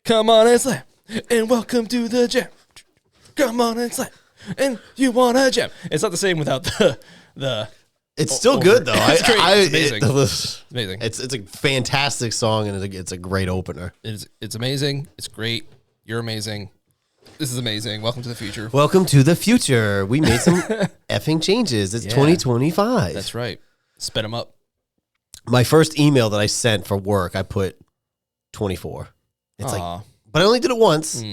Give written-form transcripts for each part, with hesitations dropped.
Come on and slam, and welcome to the jam. Come on and slam, and you want to jam. It's not the same without the. It's still good though. It's great. It's amazing. It's amazing. It's a fantastic song and it's a great opener. It's amazing. It's great. You're amazing. This is amazing. Welcome to the future. Welcome to the future. We made some effing changes. It's 2025. That's right. Sped them up. My first email that I sent for work, I put 24. It's like, but I only did it once.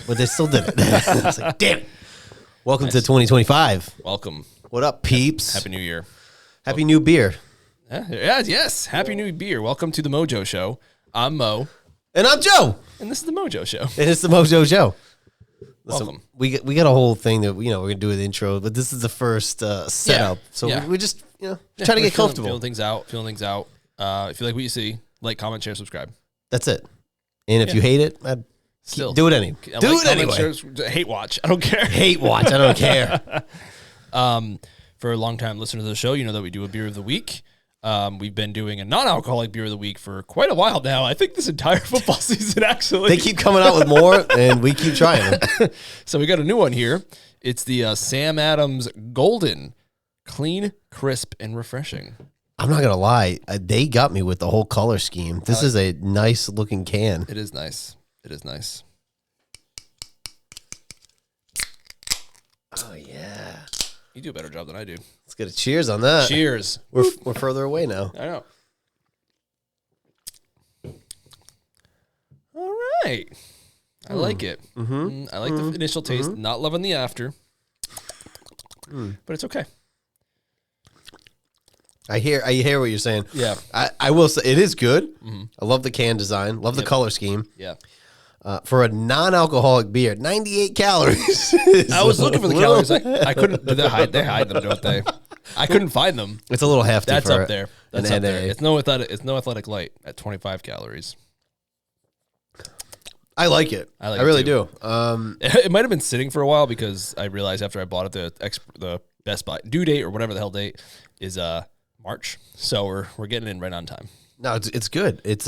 But they still did it. I was like, damn it. Welcome to 2025. Welcome. What up, peeps? Happy New Year. Happy new beer. Yes. Happy New Beer. Welcome to the MOJO Show. I'm Mo. And I'm Joe. And this is the MOJO Show. And it's the MOJO Show. Listen, Welcome. We got a whole thing that we're gonna do an intro, but this is the first setup, so we just trying to get comfortable, feeling things out. If you like what you see, like, comment, share, subscribe. That's it. And if you hate it, Still do it anyway. Do it anyway. Share, hate watch. I don't care. Hate watch. I don't care. For a long time listener to the show, you know that we do a beer of the week. We've been doing a non-alcoholic beer of the week for quite a while now. I think this entire football season, actually. They keep coming out with more, and we keep trying them. So we got a new one here. It's the Sam Adams Golden. Clean, crisp, and refreshing. I'm not going to lie. They got me with the whole color scheme. This is a nice-looking can. It is nice. It is nice. Oh, yeah. You do a better job than I do. Let's get a cheers on that. Cheers. We're further away now. I know. All right. I like it. I like the initial taste. Not loving the after. But it's okay. I hear what you're saying. Yeah. I will say it is good. I love the can design. Love the color scheme. Yeah. For a non-alcoholic beer, 98 calories. I was looking for the calories. I couldn't. They hide them, don't they? I couldn't find them. It's a little hefty. That's for up there. That's an up NA. there. It's no athletic light at 25 calories. I like it. I really do. It might have been sitting for a while because I realized after I bought it the Best Buy due date or whatever the hell date is March. So we're getting in right on time. No, it's good. It's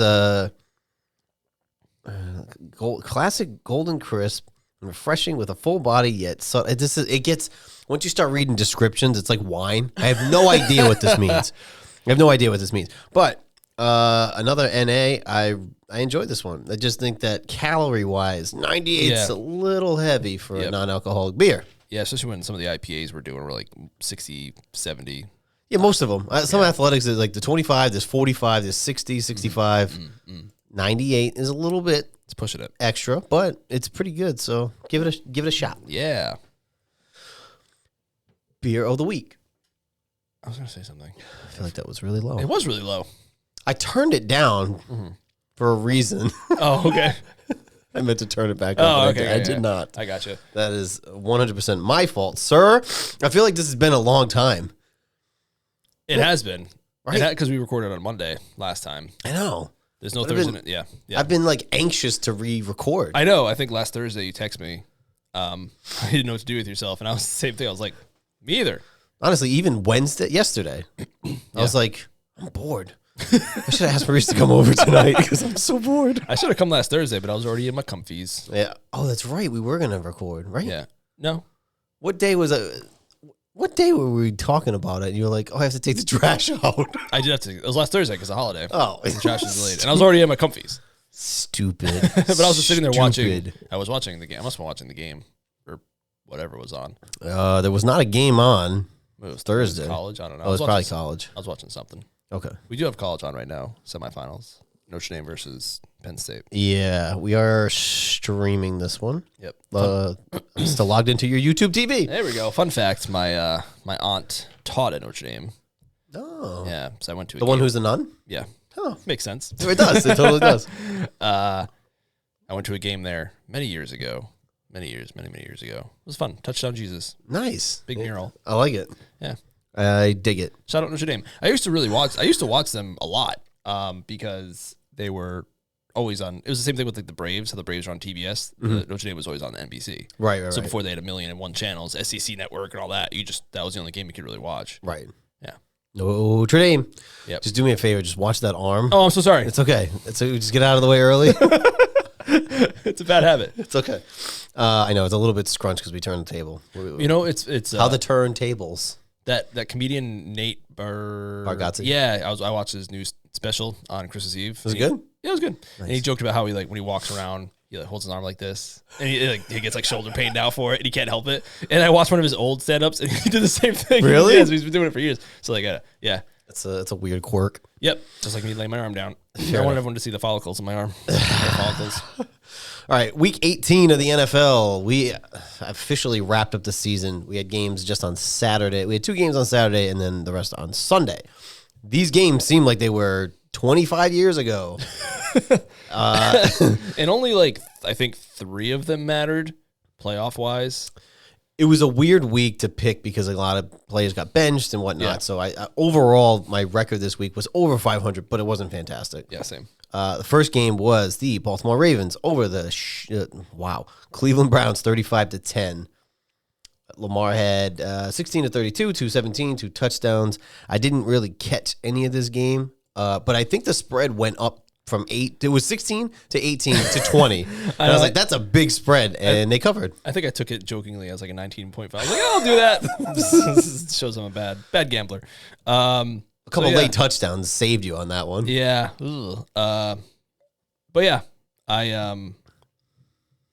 classic golden crisp and refreshing with a full body yet. So it gets, once you start reading descriptions, it's like wine. I have no idea what this means. But another NA, I enjoyed this one. I just think that calorie wise, 98 is a little heavy for a non-alcoholic beer. Yeah, especially when some of the IPAs we're doing were like 60, 70. Yeah, most of them. Some athletics is like the 25, there's 45, there's 60, 65. 98 is a little bit pushing it extra, but it's pretty good. So give it a shot. Yeah. Beer of the week. I was gonna say something. I feel like that was really low. It was really low. I turned it down for a reason. Oh, okay. I meant to turn it back up. Oh, okay. I did not. I got you. That is 100% my fault, sir. I feel like this has been a long time. It has been. Right? Because we recorded on Monday last time. I know. There's no Thursday. Yeah. I've been like anxious to re-record. I know. I think last Thursday you texted me. I didn't know what to do with yourself, and I was the same thing. I was like, me either. Honestly, even yesterday, I was like, I'm bored. I should have asked Maurice to come over tonight because I'm so bored. I should have come last Thursday, but I was already in my comfies. Yeah. Oh, that's right. We were gonna record, right? Yeah. No. What day was it? What day were we talking about it? And you were like, "Oh, I have to take the trash out." I did have to. It was last Thursday because of the holiday. Oh, the trash is delayed, and I was already in my comfies. Stupid. But I was just sitting there watching. I was watching the game. I must have been watching the game or whatever was on. There was not a game on. It was Thursday. College. I don't know. Oh, it was probably college. I was watching something. Okay. We do have college on right now. Semifinals. Notre Dame versus Penn State. Yeah, we are streaming this one. Yep. I'm still logged into your YouTube TV. There we go. Fun fact: my aunt taught at Notre Dame. Oh. Yeah. So I went to the one who's a nun. Yeah. Oh, makes sense. It does. It totally does. I went to a game there many years ago. Many years ago. It was fun. Touchdown Jesus. Nice. Big mural. I like it. Yeah. I dig it. Shout out Notre Dame. I used to watch them a lot because they were always on. It was the same thing with like the Braves. How the Braves were on TBS. Notre Dame was always on NBC. Right. So before they had 1,001,001 channels, SEC Network and all that, that was the only game you could really watch. Right. Yeah. Notre Dame. Yep. Just do me a favor. Just watch that arm. Oh, I'm so sorry. It's okay. Just get out of the way early. It's a bad habit. It's okay. I know it's a little bit scrunched because we turned the table. You know, it's How the turntables. That comedian Nate Bargatze. Yeah, I watched his new special on Christmas Eve. Was it good? Yeah, it was good. Nice. And he joked about how he when he walks around, he holds his arm like this, and he gets shoulder pain now for it, and he can't help it. And I watched one of his old stand-ups, and he did the same thing. Really? Yeah, so he's been doing it for years. So yeah. It's a weird quirk. Yep. Just like me laying my arm down. Fair I want enough. everyone to see the follicles in my arm. Follicles. All right, week 18 of the NFL. We officially wrapped up the season. We had games just on Saturday. We had 2 games on Saturday and then the rest on Sunday. These games seem like they were 25 years ago. And only I think 3 of them mattered playoff wise. It was a weird week to pick because a lot of players got benched and whatnot. Yeah. So I overall, my record this week was over 500, but it wasn't fantastic. Yeah, same. The first game was the Baltimore Ravens over the Cleveland Browns 35-10. Lamar had 16 to 32, 217, 2 touchdowns. I didn't really catch any of this game, but I think the spread went up from 8. It was 16 to 18 to 20. And I was like, that's a big spread, and they covered. I think I took it jokingly as a 19.5. I was like, I'll do that. This shows I'm a bad gambler. A couple late touchdowns saved you on that one. Yeah. But yeah, I don't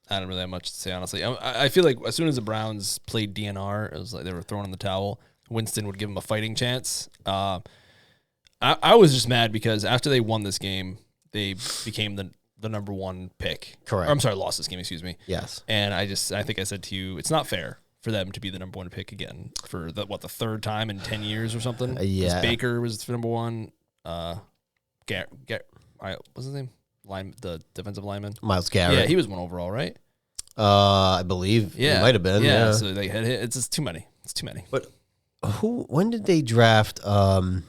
really have much to say, honestly. I feel like as soon as the Browns played DNR, it was like they were throwing in the towel. Winston would give them a fighting chance. I was just mad because after they won this game, they became the number 1 pick. Correct. Or, I'm sorry, lost this game, excuse me. Yes. And I think I said to you, it's not fair for them to be the number 1 pick again for the 3rd time in 10 years or something. Yeah. 'Cause Baker was number 1. What's his name? The defensive lineman. Miles Garrett. Yeah, he was 1 overall, right? I believe he might have been. Yeah. So they had hit. It's just too many. It's too many. But when did they draft Colt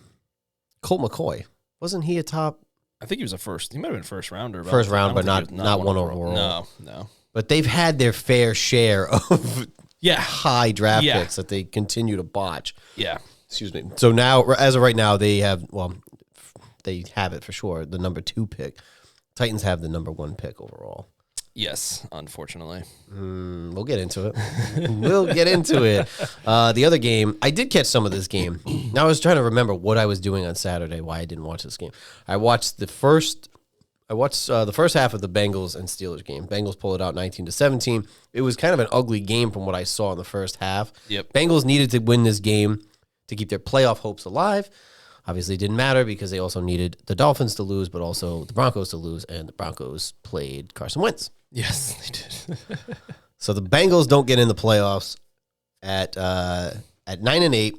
McCoy? Wasn't he a top? I think he was a first. He might have been first rounder. First round, but not not one overall. No. But they've had their fair share of high draft picks that they continue to botch. Yeah. Excuse me. So now, as of right now, they have it for sure. The number 2 pick. Titans have the number 1 pick overall. Yes, unfortunately. We'll get into it. The other game, I did catch some of this game. Now I was trying to remember what I was doing on Saturday, why I didn't watch this game. I watched the first half of the Bengals and Steelers game. Bengals pull it out 19-17. It was kind of an ugly game from what I saw in the first half. Yep. Bengals needed to win this game to keep their playoff hopes alive. Obviously, it didn't matter because they also needed the Dolphins to lose, but also the Broncos to lose, and the Broncos played Carson Wentz. Yes, they did. So the Bengals don't get in the playoffs at 9-8.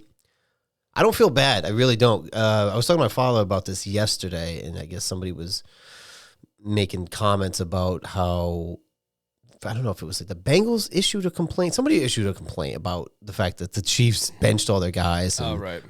I don't feel bad. I really don't. I was talking to my father about this yesterday, and I guess somebody was making comments about how, I don't know if it was like the Bengals issued a complaint. Somebody issued a complaint about the fact that the Chiefs benched all their guys. Oh, right.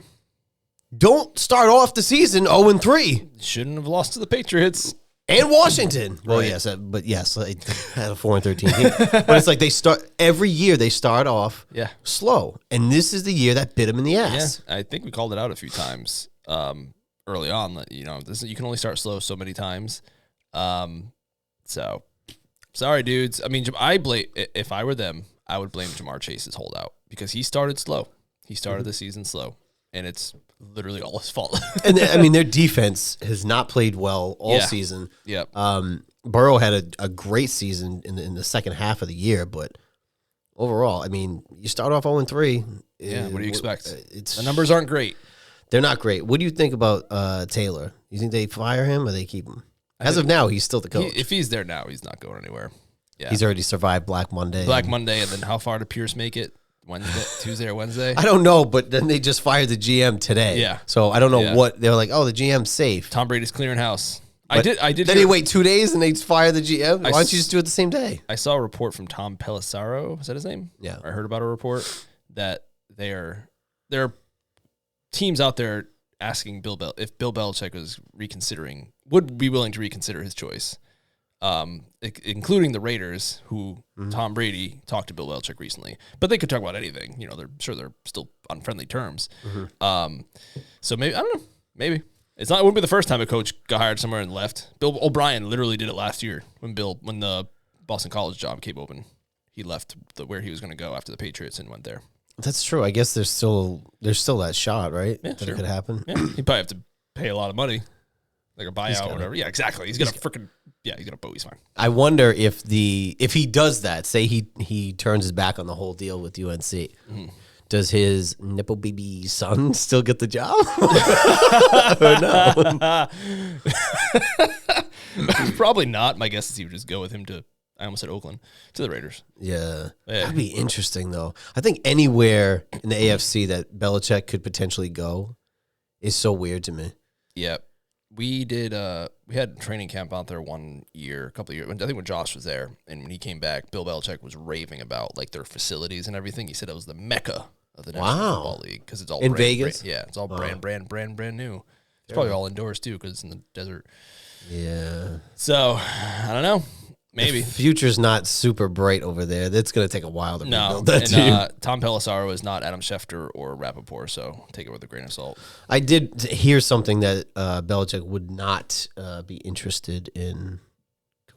Don't start off the season 0-3. Shouldn't have lost to the Patriots. And Washington. Well, Right. yes, but yes, they had a 4-13 team. But it's like they start every year. They start off slow, and this is the year that bit them in the ass. Yeah, I think we called it out a few times early on that you can only start slow so many times. So sorry, dudes. I mean, if I were them, I would blame Jamar Chase's holdout because he started slow. He started the season slow, and it's literally all his fault. And I mean, their defense has not played well all season. Yep. Burrow had a great season in the second half of the year, but overall, I mean, you start off 0-3. Yeah. What do you expect? The The numbers aren't great. They're not great. What do you think about Taylor? You think they fire him or they keep him? As of now, he's still the coach. If he's there now, he's not going anywhere. Yeah. He's already survived Black Monday. Monday, and then how far did Pierce make it? Tuesday or Wednesday? I don't know, but then they just fired the GM today. Yeah. So I don't know what they're like. Oh, the GM's safe. Tom Brady's clearing house. But I did. Then they wait 2 days and they fire the GM. Why don't you just do it the same day? I saw a report from Tom Pelissero. Is that his name? Yeah. I heard about a report that there are teams out there asking if Bill Belichick would be willing to reconsider his choice. including the Raiders, who Tom Brady talked to Bill Belichick recently. But they could talk about anything. You know, they're still on friendly terms. So maybe, I don't know, maybe. It wouldn't be the first time a coach got hired somewhere and left. Bill O'Brien literally did it last year when the Boston College job came open. He left where he was going to go after the Patriots and went there. That's true. I guess there's still that shot, right? Yeah, that sure. it could happen. Yeah. He'd probably have to pay a lot of money, like a buyout or whatever. Yeah, exactly. He's gonna he's fine. I wonder if he does that. Say he turns his back on the whole deal with UNC. Does his nipple baby son still get the job? Or no? Probably not. My guess is he would just go with him to, I almost said Oakland, to the Raiders. Yeah. That'd be interesting, though. I think anywhere in the AFC that Belichick could potentially go is so weird to me. Yeah. We had training camp out there a couple of years. I think when Josh was there, and when he came back, Bill Belichick was raving about like their facilities and everything. He said it was the mecca of the National Football League because it's all in Vegas. Yeah, it's all brand new. It's probably all indoors too because it's in the desert. Yeah. So I don't know. Maybe the future's not super bright over there. That's going to take a while to rebuild that team. Tom Pelissero is not Adam Schefter or Rappaport, so take it with a grain of salt. I did hear something that Belichick would not be interested in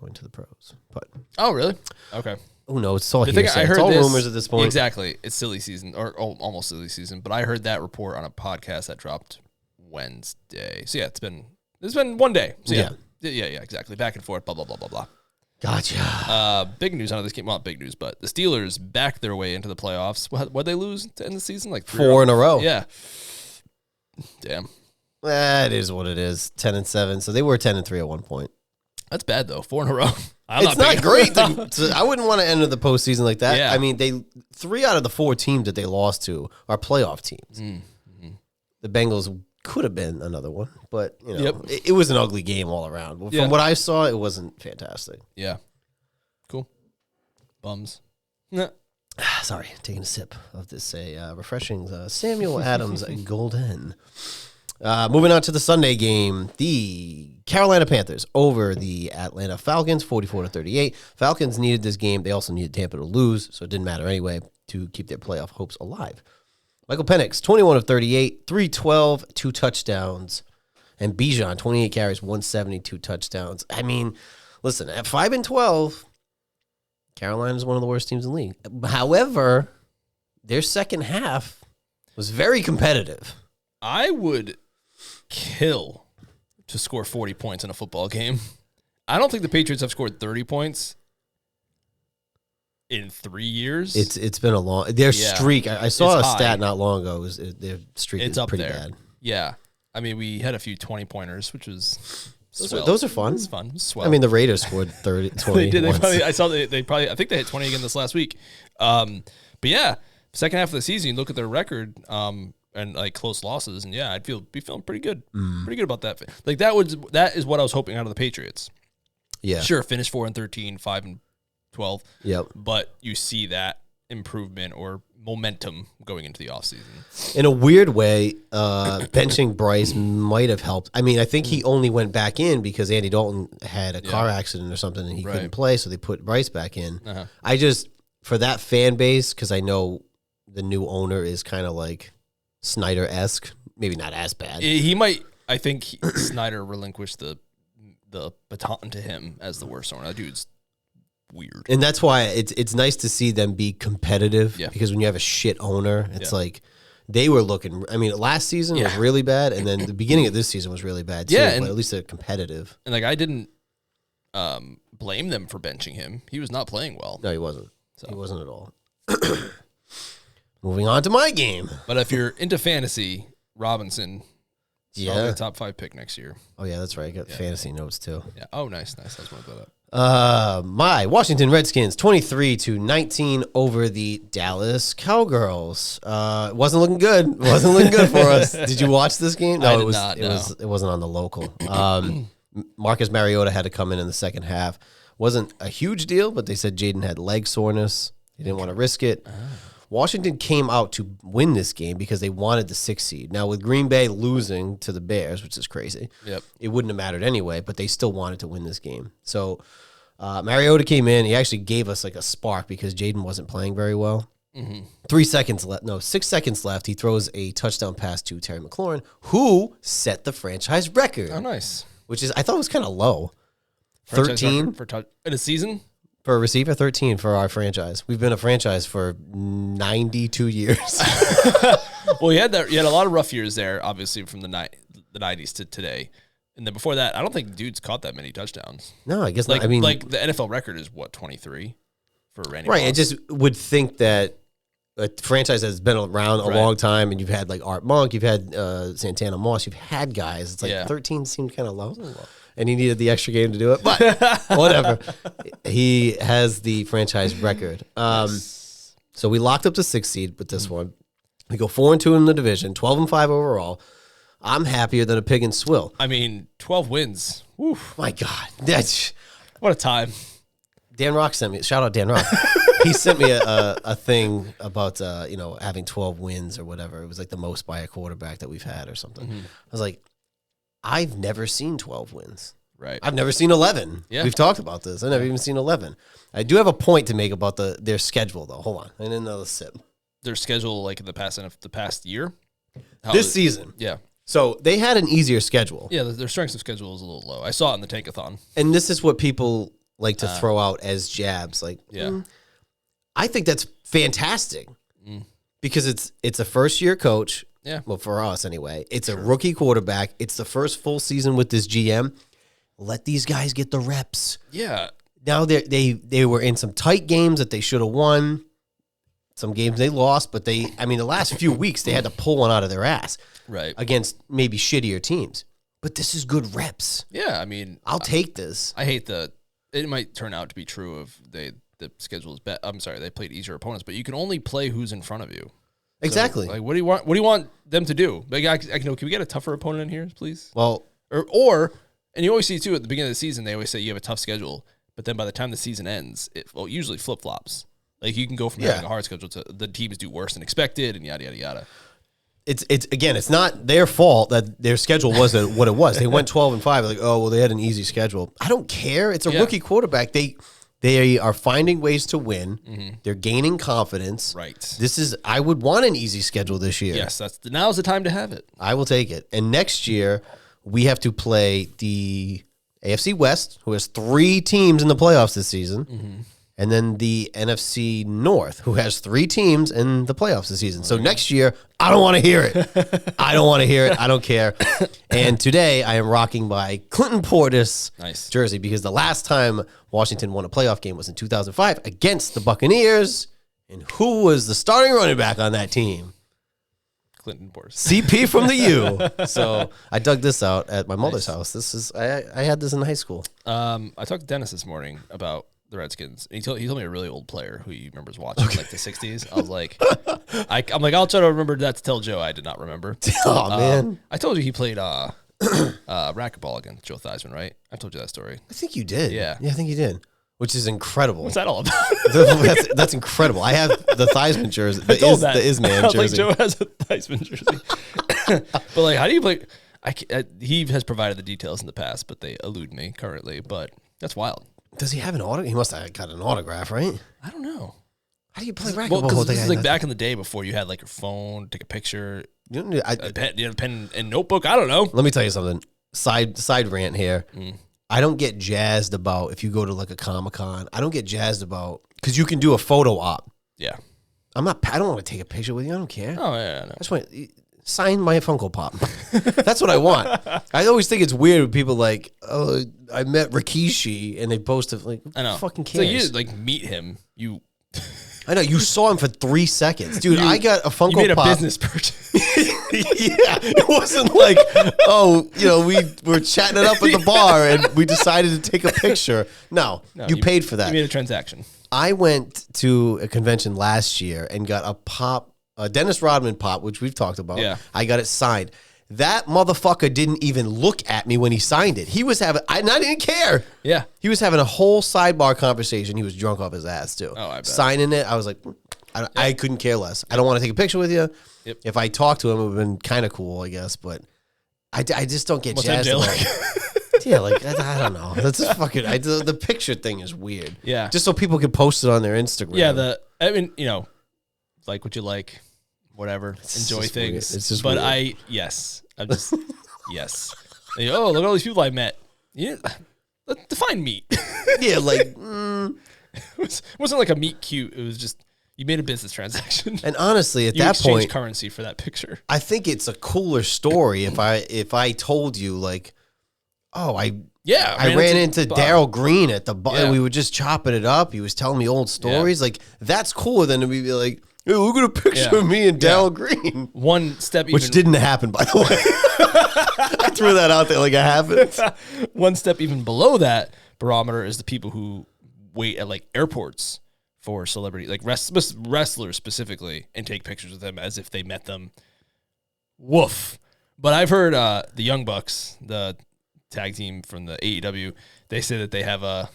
going to the pros. But oh, really? Okay. Oh no, it's all hearsay. I heard it's all rumors at this point. Exactly, it's silly season or almost silly season. But I heard that report on a podcast that dropped Wednesday. So yeah, it's been one day. So yeah, exactly. Back and forth. Blah blah blah blah blah. Gotcha. Big news out of this game. Well, not big news, but the Steelers backed their way into the playoffs. What'd they lose to end the season? Like 4 in a row. Yeah. Damn. That is what it is. 10-7. So they were 10-3 at one point. That's bad though. 4 in a row. It's not great. I wouldn't want to enter the postseason like that. Yeah. I mean, 3 out of the 4 teams that they lost to are playoff teams. Mm-hmm. The Bengals could have been another one, but it was an ugly game all around. From what I saw, it wasn't fantastic. Yeah. Cool. Bums. Nah. Sorry, taking a sip of this refreshing Samuel Adams Golden. Moving on to the Sunday game, the Carolina Panthers over the Atlanta Falcons, 44-38. Falcons needed this game. They also needed Tampa to lose, so it didn't matter anyway to keep their playoff hopes alive. Michael Penix, 21 of 38, 312, 2 touchdowns. And Bijan, 28 carries, 170, 2 touchdowns. I mean, listen, at 5-12, Carolina is one of the worst teams in the league. However, their second half was very competitive. I would kill to score 40 points in a football game. I don't think the Patriots have scored 30 points in 3 years. It's been a long streak. I saw a stat not long ago. Their streak is up pretty there. bad. Yeah, I mean we had a few 20-pointers, which was those are fun. It's fun. Swell. I mean the Raiders scored 20. They did. I saw I think they hit 20 again this last week. But yeah, second half of the season, you look at their record and like close losses, and yeah, I'd be feeling pretty good, pretty good about that. Like that is what I was hoping out of the Patriots. Yeah, sure, finish 4-13, 5-12. Yep. But you see that improvement or momentum going into the offseason. In a weird way, benching Bryce might have helped. I mean, I think he only went back in because Andy Dalton had a car accident or something and he couldn't play, so they put Bryce back in. I just, for that fan base, because I know the new owner is kind of like Snyder-esque, maybe not as bad. He might, I think Snyder relinquished the baton to him as the worst owner. That dude's weird. And that's why it's nice to see them be competitive because when you have a shit owner, it's like they were looking. I mean, last season was really bad, and then the beginning of this season was really bad too. But at least they're competitive. And like I didn't blame them for benching him. He was not playing well. No, he wasn't. So. He wasn't at all. Moving on to my game. But if you're into fantasy, Robinson, probably a top 5 pick next year. Oh yeah, that's right. I got fantasy notes too. Yeah. Oh, nice. I just want to throw that up. My Washington Redskins 23-19 over the Dallas Cowgirls. Wasn't looking good. Wasn't looking good for us. Did you watch this game? No, it wasn't on the local. Marcus Mariota had to come in the second half. Wasn't a huge deal, but they said Jaden had leg soreness. He didn't want to risk it. Washington came out to win this game because they wanted the 6th seed. Now, with Green Bay losing to the Bears, which is crazy, it wouldn't have mattered anyway, but they still wanted to win this game. So Mariota came in. He actually gave us like a spark because Jaden wasn't playing very well. 3 seconds left. No, 6 seconds left. He throws a touchdown pass to Terry McLaurin, who set the franchise record. Oh, nice. Which is, I thought it was kind of low. Franchise 13 for in a season? for a receiver, 13 for our franchise. We've been a franchise for 92 years. Well, you had a lot of rough years there, obviously, from the 90s to today. And then before that, I don't think dudes caught that many touchdowns. No, I guess Like, not. I mean, like the NFL record is what, 23 for Randy right. Moss? I just would think that a franchise that's been around a long time, and you've had like Art Monk, you've had Santana Moss, you've had guys. It's like 13 seemed kind of low, and he needed the extra game to do it. But whatever, he has the franchise record. So we locked up the 6th seed with this one. We go 4-2 in the division, 12-5 overall. I'm happier than a pig in swill. I mean, 12 wins. Oof. My God, that's What a time. Dan Rock sent me. Shout out Dan Rock. He sent me a thing about having 12 wins or whatever. It was like the most by a quarterback that we've had or something. I was like, I've never seen 12 wins. Right. I've never seen 11. Yeah. We've talked about this. I've never even seen 11. I do have a point to make about their schedule though. Hold on, I need another sip. Their schedule, like in the past year, This season. Yeah. So they had an easier schedule. Yeah, their strength of schedule is a little low. I saw it in the Tankathon. And this is what people like to throw out as jabs. Like, I think that's fantastic because it's a first year coach. Yeah. Well, for us anyway, it's a rookie quarterback. It's the first full season with this GM. Let these guys get the reps. Yeah. Now they were in some tight games that they should have won. Some games they lost, but the last few weeks they had to pull one out of their ass. Right. Against maybe shittier teams. But this is good reps. Yeah, I mean, I'll take this. I hate it might turn out to be true of the schedule is better. I'm sorry, they played easier opponents, but you can only play who's in front of you. Exactly. So, like, what do you want them to do? Like, can we get a tougher opponent in here, please? Well, or and you always see too at the beginning of the season, they always say you have a tough schedule, but then by the time the season ends, it usually flip flops. Like you can go from having a hard schedule to the teams do worse than expected, and yada yada yada. It's not their fault that their schedule wasn't what it was. They went 12-5. Like, oh well, they had an easy schedule. I don't care. It's a rookie quarterback. They are finding ways to win. They're gaining confidence. Right. I would want an easy schedule this year. Yes, now's the time to have it. I will take it. And next year we have to play the AFC West, who has 3 teams in the playoffs this season. And then the NFC North, who has 3 teams in the playoffs this season. So next year, I don't want to hear it. I don't want to hear it. I don't care. And today, I am rocking my Clinton Portis jersey because the last time Washington won a playoff game was in 2005 against the Buccaneers. And who was the starting running back on that team? Clinton Portis. CP from the U. So I dug this out at my mother's house. I had this in high school. I talked to Dennis this morning about the Redskins. And he told me a really old player who he remembers watching in like the 60s. I was like, I'm like, I'll try to remember that to tell Joe. I did not remember. Oh, man. I told you he played racquetball against Joe Theismann, right? I told you that story. I think you did. Yeah. Yeah, I think you did. Which is incredible. What's that all about? that's incredible. I have the Theismann jersey. The Isman jersey. Like Joe has a Theismann jersey. But like, how do you play? He has provided the details in the past, but they elude me currently. But that's wild. Does he have an autograph? He must have got an autograph, right? I don't know. How do you play racquetball? Well, because this is like back in the day before you had like your phone, take a picture, a pen and notebook. I don't know. Let me tell you something. Side rant here. I don't get jazzed about if you go to like a Comic-Con. I don't get jazzed about because you can do a photo op. Yeah. I don't want to take a picture with you. I don't care. Oh yeah. No. I just want sign my Funko Pop. That's what I want. I always think it's weird when people like, oh, I met Rikishi and they post it like, I know. Fucking cares. So you like meet him. I know you saw him for 3 seconds, dude. I got a Funko Pop. You made a business purchase. Yeah, it wasn't like, oh, we were chatting it up at the bar and we decided to take a picture. No, you paid for that. You made a transaction. I went to a convention last year and got a pop. A Dennis Rodman pop, which we've talked about. Yeah. I got it signed. That motherfucker didn't even look at me when he signed it. He was having, I didn't care. Yeah. He was having a whole sidebar conversation. He was drunk off his ass too. Oh, I bet. Signing it, I was like, I couldn't care less. I don't want to take a picture with you. Yep. If I talked to him, it would have been kind of cool, I guess. But I just don't get What's jazzed that about Yeah, like I don't know. That's just fucking. The picture thing is weird. Yeah. Just so people can post it on their Instagram. Yeah. I mean, like what you like, whatever. Enjoy just things. weird. It's just but weird. I'm just yes. And look at all these people I met. Yeah, define meat. Yeah, like. It wasn't like a meet cute. It was just you made a business transaction. And honestly, at you that point, currency for that picture. I think it's a cooler story if I told you like, oh, I ran into Daryl Green at the bar. Yeah. We were just chopping it up. He was telling me old stories. Like that's cooler than to be like, hey, look at a picture of me and Daryl Green. One step, which didn't happen, by the way. I threw that out there like it happened. One step even below that barometer is the people who wait at like airports for celebrity, like wrestlers specifically, and take pictures with them as if they met them. Woof. But I've heard the Young Bucks, the tag team from the AEW, they say that they have a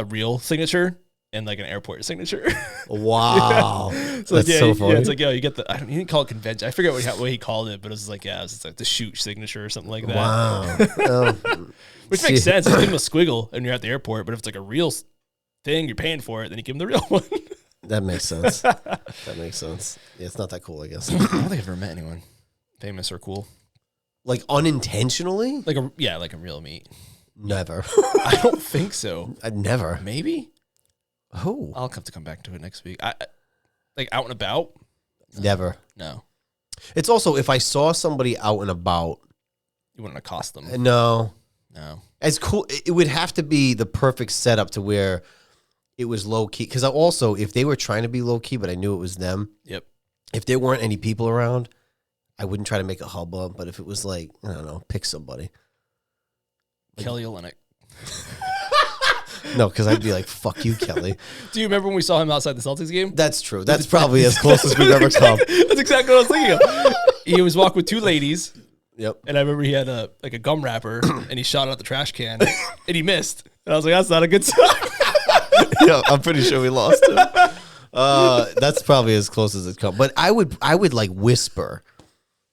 real signature and like an airport signature. Wow. So that's so funny. Yeah, it's like, you get he didn't call it convention. I forget what he called it, but it was like, it was like the shoot signature or something like that. Wow. Which makes sense. You give him a squiggle and you're at the airport, but if it's like a real thing, you're paying for it, then you give him the real one. That makes sense. That makes sense. Yeah, it's not that cool, I guess. I don't think I've ever met anyone famous or cool. Like unintentionally? Like a real meet. Never. I don't think so. I'd never. Maybe. Who? I'll have to come back to it next week. I like out and about. Never. No. It's also if I saw somebody out and about. You wouldn't accost them. No. No. As cool, it would have to be the perfect setup to where it was low key. Because also, if they were trying to be low key, but I knew it was them. Yep. If there weren't any people around, I wouldn't try to make a hubbub. But if it was like, I don't know, pick somebody. Kelly Olynyk. No, because I'd be like, fuck you, Kelly. Do you remember when we saw him outside the Celtics game? That's true. That's probably as close as we've ever come. That's exactly what I was thinking of. He was walking with two ladies. Yep. And I remember he had a gum wrapper and he shot it out the trash can and he missed. And I was like, that's not a good sign. Yeah, I'm pretty sure we lost him. That's probably as close as it comes. But I would like whisper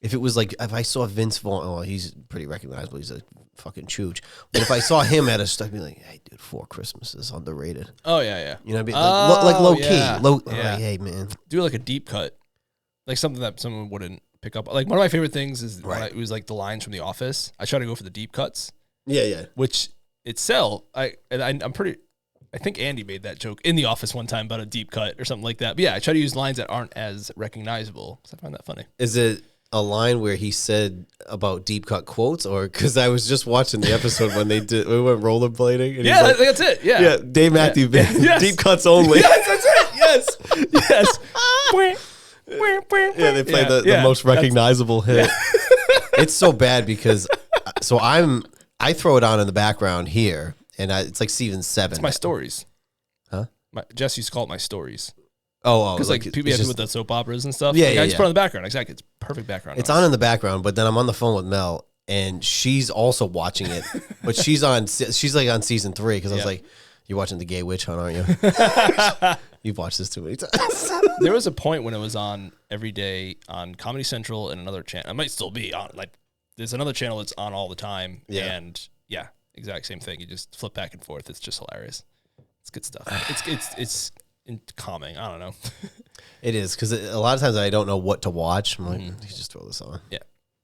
if it was like if I saw Vince Vaughn. Oh, he's pretty recognizable. He's a fucking chooch. But if I saw him at a stuff, I'd be like, hey, dude, 4 Christmases underrated. Oh yeah. You know what I mean? Like low key. Yeah. Like, hey man, do like a deep cut, like something that someone wouldn't pick up. Like one of my favorite things is it was like the lines from The Office. I try to go for the deep cuts. Yeah. Which itself, I'm pretty. I think Andy made that joke in The Office one time about a deep cut or something like that. But yeah, I try to use lines that aren't as recognizable because I find that funny. Is it a line where he said about deep cut quotes, or because I was just watching the episode when we went rollerblading? And yeah, like, that's it. Yeah, Dave Matthews Band, yes. deep cuts only. Yes, that's it. Yes. Yeah, they play the most recognizable hit. It's so bad because I throw it on in the background here, and it's like season 7. It's my stories. Huh? Jess used to call it my stories. Oh, because like people have to with the soap operas and stuff. Yeah, I just put it on the background. Exactly, it's perfect background. It's on in the background, but then I'm on the phone with Mel, and she's also watching it, but she's like on season 3 because I was like, "You're watching The Gay Witch Hunt, aren't you?" You've watched this too many times. There was a point when it was on every day on Comedy Central and another channel. It might still be on. Like, there's another channel that's on all the time, and exact same thing. You just flip back and forth. It's just hilarious. It's good stuff. It's calming. I don't know. It is because a lot of times I don't know what to watch. I'm like, you just throw this on. Yeah.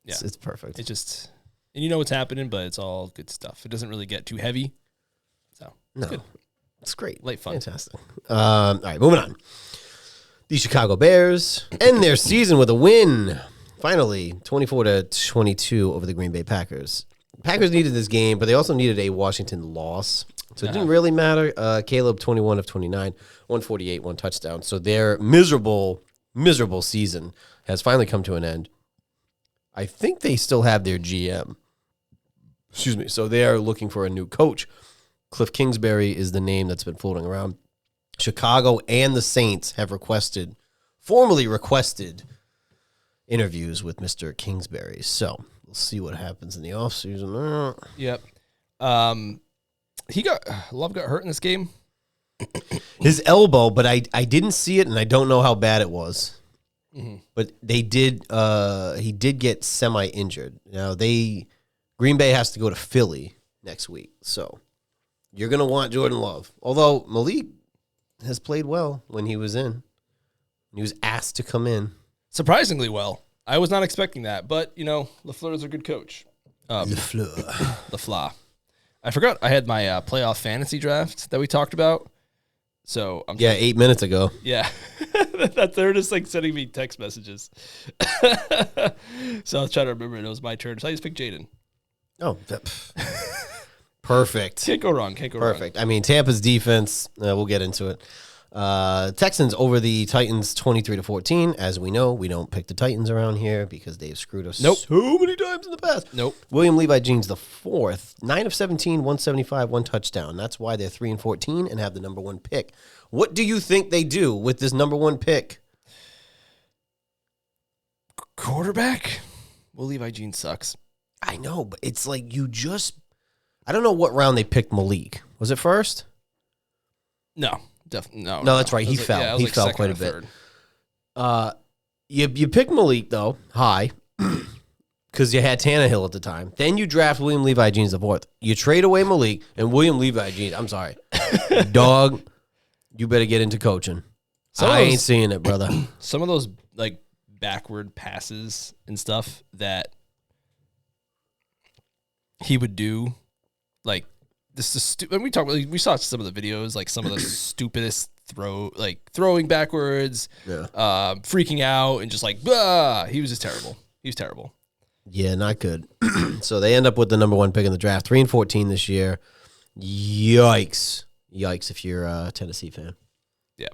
It's perfect. It just, and you know what's happening, but it's all good stuff. It doesn't really get too heavy. So no, good. It's great. Light fun. Fantastic. All right, moving on. The Chicago Bears end their season with a win. Finally, 24-22 over the Green Bay Packers. Packers needed this game, but they also needed a Washington loss. So it didn't really matter. Caleb, 21 of 29, 148, 1 touchdown. So their miserable season has finally come to an end. I think they still have their GM. Excuse me. So they are looking for a new coach. Cliff Kingsbury is the name that's been floating around. Chicago and the Saints have formally requested interviews with Mr. Kingsbury. So we'll see what happens in the offseason. Yep. Love got hurt in this game. His elbow, but I didn't see it, and I don't know how bad it was. Mm-hmm. But they did. He did get semi-injured. Now they Green Bay has to go to Philly next week. So you're going to want Jordan Love. Although Malik has played well when he was in. He was asked to come in. Surprisingly well. I was not expecting that, but, LaFleur is a good coach. LaFleur. I forgot I had my playoff fantasy draft that we talked about. So I'm 8 minutes ago. Yeah. They're just like sending me text messages. So I was trying to remember it. It was my turn. So I just picked Jaden. Oh, perfect. Can't go wrong. Perfect. I mean, Tampa's defense, we'll get into it. Texans over the Titans 23-14. As we know, we don't pick the Titans around here because they've screwed us so many times in the past. Nope. William Levi Jeans the fourth, 9 of 17, 175, 1 touchdown. That's why they're 3-14 and have the number 1 pick. What do you think they do with this number 1 pick? Quarterback? Will Levi Jeans sucks. I know, but it's like I don't know what round they picked Malik. Was it first? No. No, that's right. He fell. Yeah, he fell quite a bit. You pick Malik though high because you had Tannehill at the time. Then you draft William Levi Jeans the fourth. You trade away Malik and William Levi Jeans. I'm sorry, dog. You better get into coaching. I ain't seeing it, brother. Some of those like backward passes and stuff that he would do, like. This is when we saw some of the videos, like some of the stupidest throwing backwards, freaking out, and just like, he was just terrible. He was terrible. Yeah, not good. So they end up with the number 1 pick in the draft, 3-14 this year. Yikes if you're a Tennessee fan. Yeah.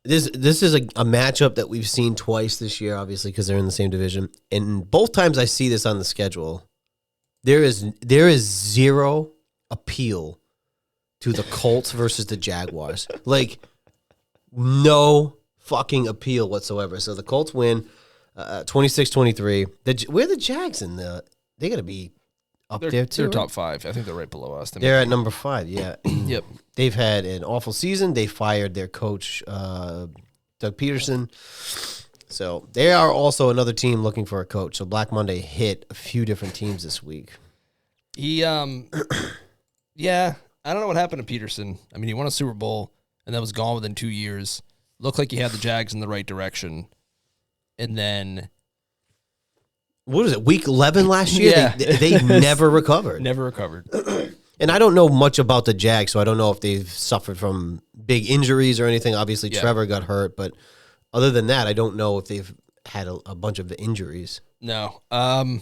This is a matchup that we've seen twice this year, obviously, because they're in the same division. And both times I see this on the schedule, there is zero appeal to the Colts versus the Jaguars. Like, no fucking appeal whatsoever. So the Colts win 26-23. Where are the Jags in the? They got to be up there too. They're top 5. I think they're right below us. They're at number 5. Yeah. Yep. They've had an awful season. They fired their coach, Doug Peterson. So they are also another team looking for a coach. So Black Monday hit a few different teams this week. He, I don't know what happened to Peterson. I mean, he won a Super Bowl and then was gone within 2 years. Looked like he had the Jags in the right direction. And then, what is it, week 11 last year? Yeah. They never recovered. Never recovered. And I don't know much about the Jags, so I don't know if they've suffered from big injuries or anything. Obviously, Trevor got hurt, but other than that, I don't know if they've had a bunch of the injuries. No. And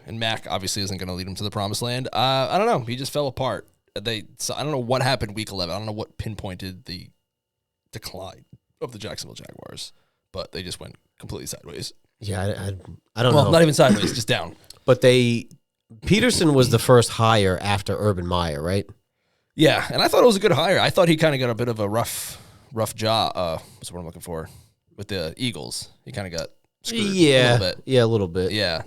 Mac obviously isn't going to lead them to the promised land. I don't know. He just fell apart. I don't know what happened week 11. I don't know what pinpointed the decline of the Jacksonville Jaguars, but they just went completely sideways. Yeah, I don't know. Well, not even sideways, just down. But Peterson was the first hire after Urban Meyer, right? Yeah, and I thought it was a good hire. I thought he kind of got a bit of a rough job. What's the word I'm looking for? With the Eagles, he kind of got screwed a little bit. Yeah, a little bit. Yeah.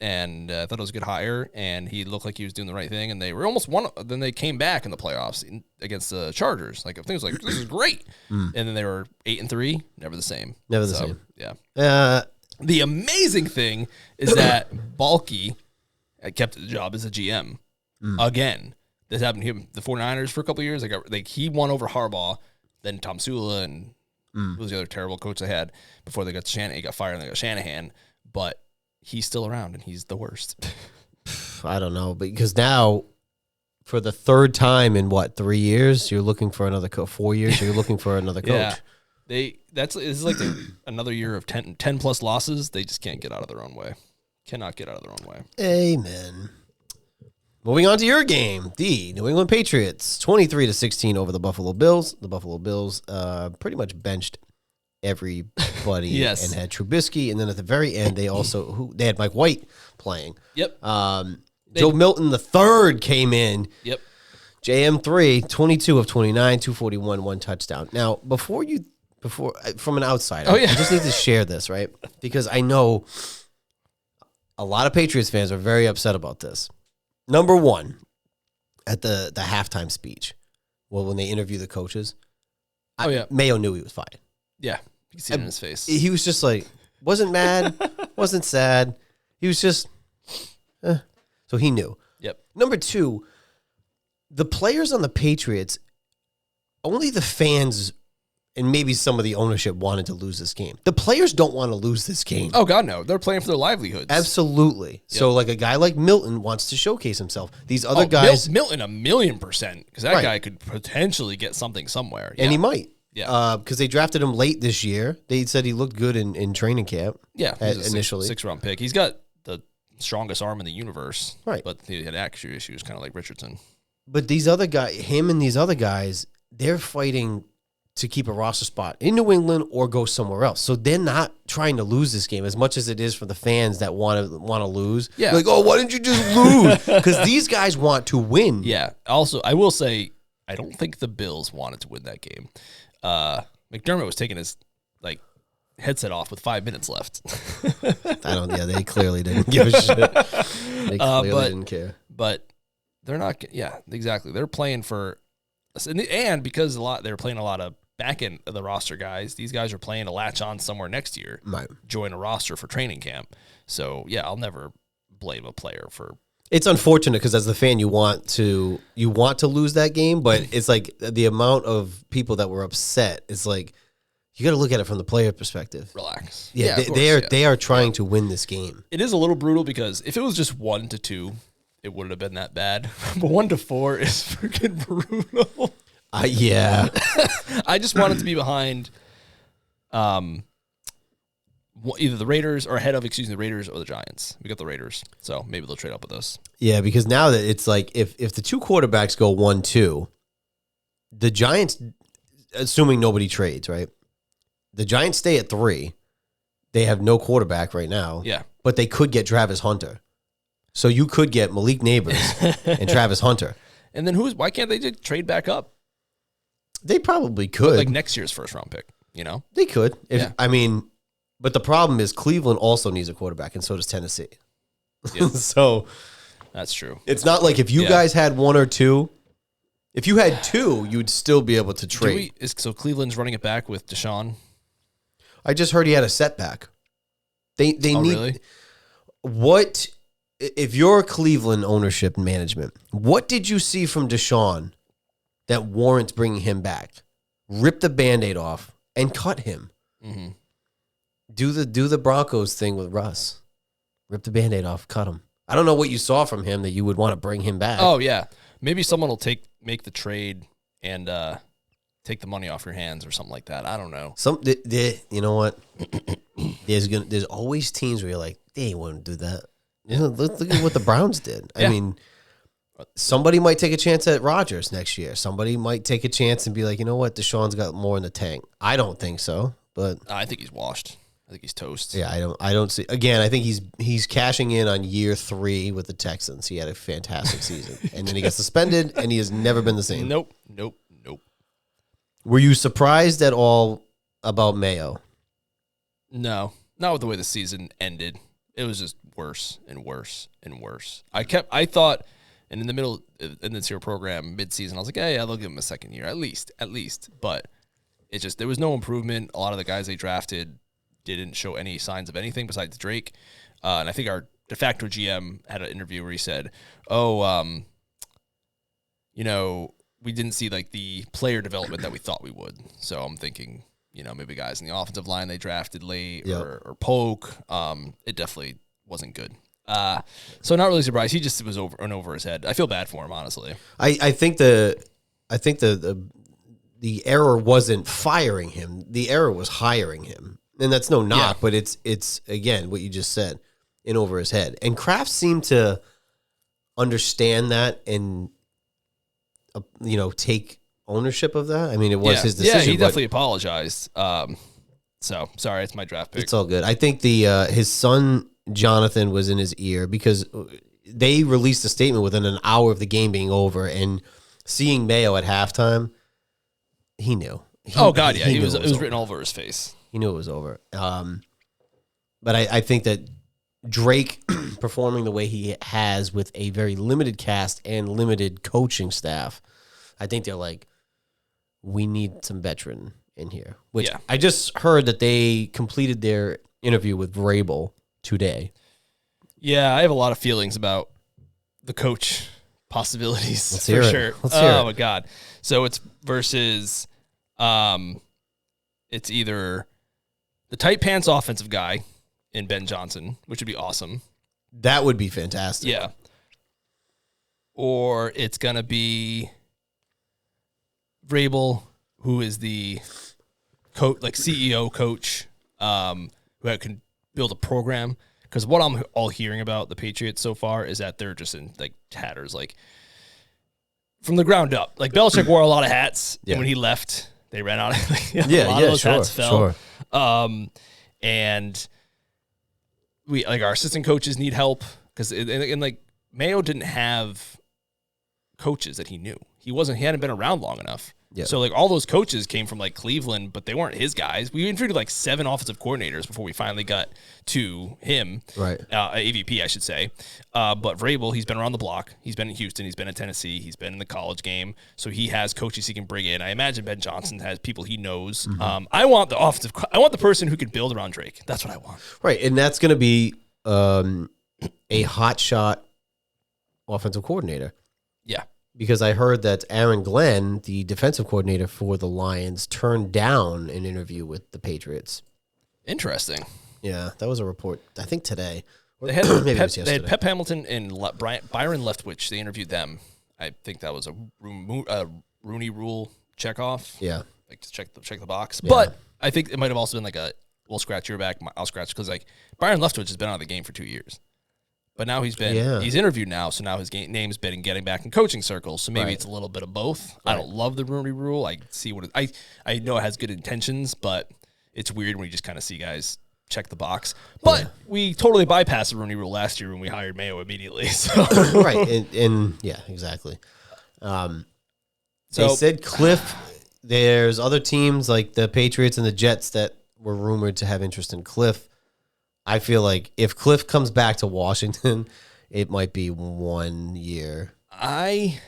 And I thought it was a good hire, and he looked like he was doing the right thing, and they were almost won. Then they came back in the playoffs against the Chargers. Like, I think it was like, this is great. And then they were 8-3, never the same. Never the same. Yeah. The amazing thing is that Balky kept the job as a GM again. This happened to him, the 49ers, for a couple of years. Like he won over Harbaugh, then Tom Sula, and who was the other terrible coach they had before they got Shanahan. He got fired and they got Shanahan, but he's still around and he's the worst. I don't know, because now for the third time in 3 years, you're looking for another 4 years, you're looking for another coach. Yeah. It's like another year of 10 plus losses. They just can't get out of their own way. Cannot get out of their own way. Amen. Moving on to your game, the New England Patriots, 23-16 over the Buffalo Bills. The Buffalo Bills pretty much benched everybody and had Trubisky, and then at the very end they had Mike White playing. Yep. Joe Milton III came in. Yep. JM3, 22 of 29, 241, 1 touchdown. Now, from an outsider, I just need to share this, right? Because I know a lot of Patriots fans are very upset about this. Number one, at the halftime speech, when they interview the coaches, Mayo knew he was fired. Yeah, you can see it in his face. He was just like, Wasn't mad. Wasn't sad. He was just, so he knew. Yep. Number two, the players on the Patriots, only the fans and maybe some of the ownership wanted to lose this game. The players don't want to lose this game. Oh, God, no. They're playing for their livelihoods. Absolutely. Yep. So, like, a guy like Milton wants to showcase himself. These other guys... Milton 1,000,000%, because that guy could potentially get something somewhere. And he might. Yeah. Because they drafted him late this year. They said he looked good in training camp. Yeah. Initially. Six-round pick. He's got the strongest arm in the universe. Right. But he had action issues, kind of like Richardson. But these other guys, him and these other guys, they're fighting to keep a roster spot in New England or go somewhere else. So they're not trying to lose this game as much as it is for the fans that want to lose. Yeah. Like, oh, why didn't you just lose? Because these guys want to win. Yeah. Also, I will say, I don't think the Bills wanted to win that game. McDermott was taking his headset off with 5 minutes left. They clearly didn't give a shit. They clearly didn't care. But they're not. Yeah, exactly. They're playing for, and because they're playing a lot of back end of the roster guys. These guys are playing to latch on somewhere next year, join a roster for training camp. So yeah, I'll never blame a player for. It's unfortunate because as the fan, you want to lose that game, but it's like the amount of people that were upset. It's like you got to look at it from the player perspective. Relax. Yeah, they are trying to win this game. It is a little brutal because if it was just 1-2, it wouldn't have been that bad. But 1-4 is freaking brutal. Yeah. I just wanted to be behind either the Raiders or ahead of, the Raiders or the Giants. We got the Raiders, so maybe they'll trade up with us. Yeah, because now that it's like if the two quarterbacks go 1-2, the Giants, assuming nobody trades, right? The Giants stay at 3. They have no quarterback right now. Yeah. But they could get Travis Hunter. So you could get Malik Neighbors and Travis Hunter. And then why can't they just trade back up? They probably could. Like next year's first round pick, They could. But the problem is Cleveland also needs a quarterback, and so does Tennessee. Yeah. So that's true. It's not like if you guys had 1 or 2. If you had 2, you'd still be able to trade. So Cleveland's running it back with Deshaun? I just heard he had a setback. They need really? What if you're Cleveland ownership and management? What did you see from Deshaun that warrants bringing him back? Rip the Band-Aid off and cut him. Mm-hmm. Do the Broncos thing with Russ. Rip the Band-Aid off, cut him. I don't know what you saw from him that you would want to bring him back. Oh yeah, maybe someone will make the trade and take the money off your hands or something like that. I don't know. You know what? There's always teams where you're like, they wouldn't do that. Look at what the Browns did. Yeah. I mean, somebody might take a chance at Rodgers next year. Somebody might take a chance and be like, you know what? Deshaun's got more in the tank. I don't think so, but I think he's washed. I think he's toast. Yeah, I don't see. Again, I think he's cashing in on year 3 with the Texans. He had a fantastic season, and then he got suspended, and he has never been the same. Nope. Were you surprised at all about Mayo? No, not with the way the season ended. It was just worse and worse and worse. I thought, and in the middle, in this year program, mid-season, I was like, hey, I'll give him a second year, at least. But it's just, there was no improvement. A lot of the guys they drafted didn't show any signs of anything besides Drake. And I think our de facto GM had an interview where he said, we didn't see like the player development that we thought we would. So I'm thinking, maybe guys in the offensive line they drafted late or Polk. It definitely wasn't good. So not really surprised. He just was over his head. I feel bad for him, honestly. I think the error wasn't firing him. The error was hiring him. And that's no knock, but it's again what you just said, in over his head. And Kraft seemed to understand that and take ownership of that. I mean, it was his decision. Yeah, he definitely apologized. So sorry, it's my draft pick. It's all good. I think his son Jonathan was in his ear because they released a statement within an hour of the game being over, and seeing Mayo at halftime, he knew. It was written all over his face. He knew it was over. But I think that Drake performing the way he has with a very limited cast and limited coaching staff, I think they're like, we need some veteran in here. Which I just heard that they completed their interview with Vrabel today. Yeah, I have a lot of feelings about the coach possibilities. Let's for hear it. sure. Let's hear it. My God. So it's versus it's either the tight pants offensive guy in Ben Johnson, which would be awesome. That would be fantastic. Yeah. Or it's gonna be Vrabel, who is the coach, like CEO coach, who can build a program. Because what I'm all hearing about the Patriots so far is that they're just in like tatters, like from the ground up. Like Belichick wore a lot of hats, and when he left, they ran out. A lot of those hats fell. And we like our assistant coaches need help because and like Mayo didn't have coaches that he knew. He hadn't been around long enough. Yeah. So like all those coaches came from like Cleveland, but they weren't his guys. We interviewed like 7 offensive coordinators before we finally got to him. Right. AVP, I should say. But Vrabel, he's been around the block. He's been in Houston. He's been in Tennessee. He's been in the college game. So he has coaches he can bring in. I imagine Ben Johnson has people he knows. Mm-hmm. I want the person who can build around Drake. That's what I want. Right, and that's going to be a hot shot offensive coordinator. Yeah. Because I heard that Aaron Glenn, the defensive coordinator for the Lions, turned down an interview with the Patriots. Interesting. Yeah, that was a report, I think, today. They had, they had Pep Hamilton and Byron Leftwich. They interviewed them. I think that was a Rooney Rule checkoff. Yeah. Like to check the box. Yeah. But I think it might have also been like we'll scratch your back, I'll scratch. Because like Byron Leftwich has been out of the game for 2 years. But now he's interviewed now, so now his name's been getting back in coaching circles. So maybe it's a little bit of both. Right. I don't love the Rooney Rule. I see I know it has good intentions, but it's weird when you just kind of see guys check the box. But we totally bypassed the Rooney Rule last year when we hired Mayo immediately. So right, and yeah, exactly. They said Cliff. There's other teams like the Patriots and the Jets that were rumored to have interest in Cliff. I feel like if Cliff comes back to Washington, it might be 1 year. I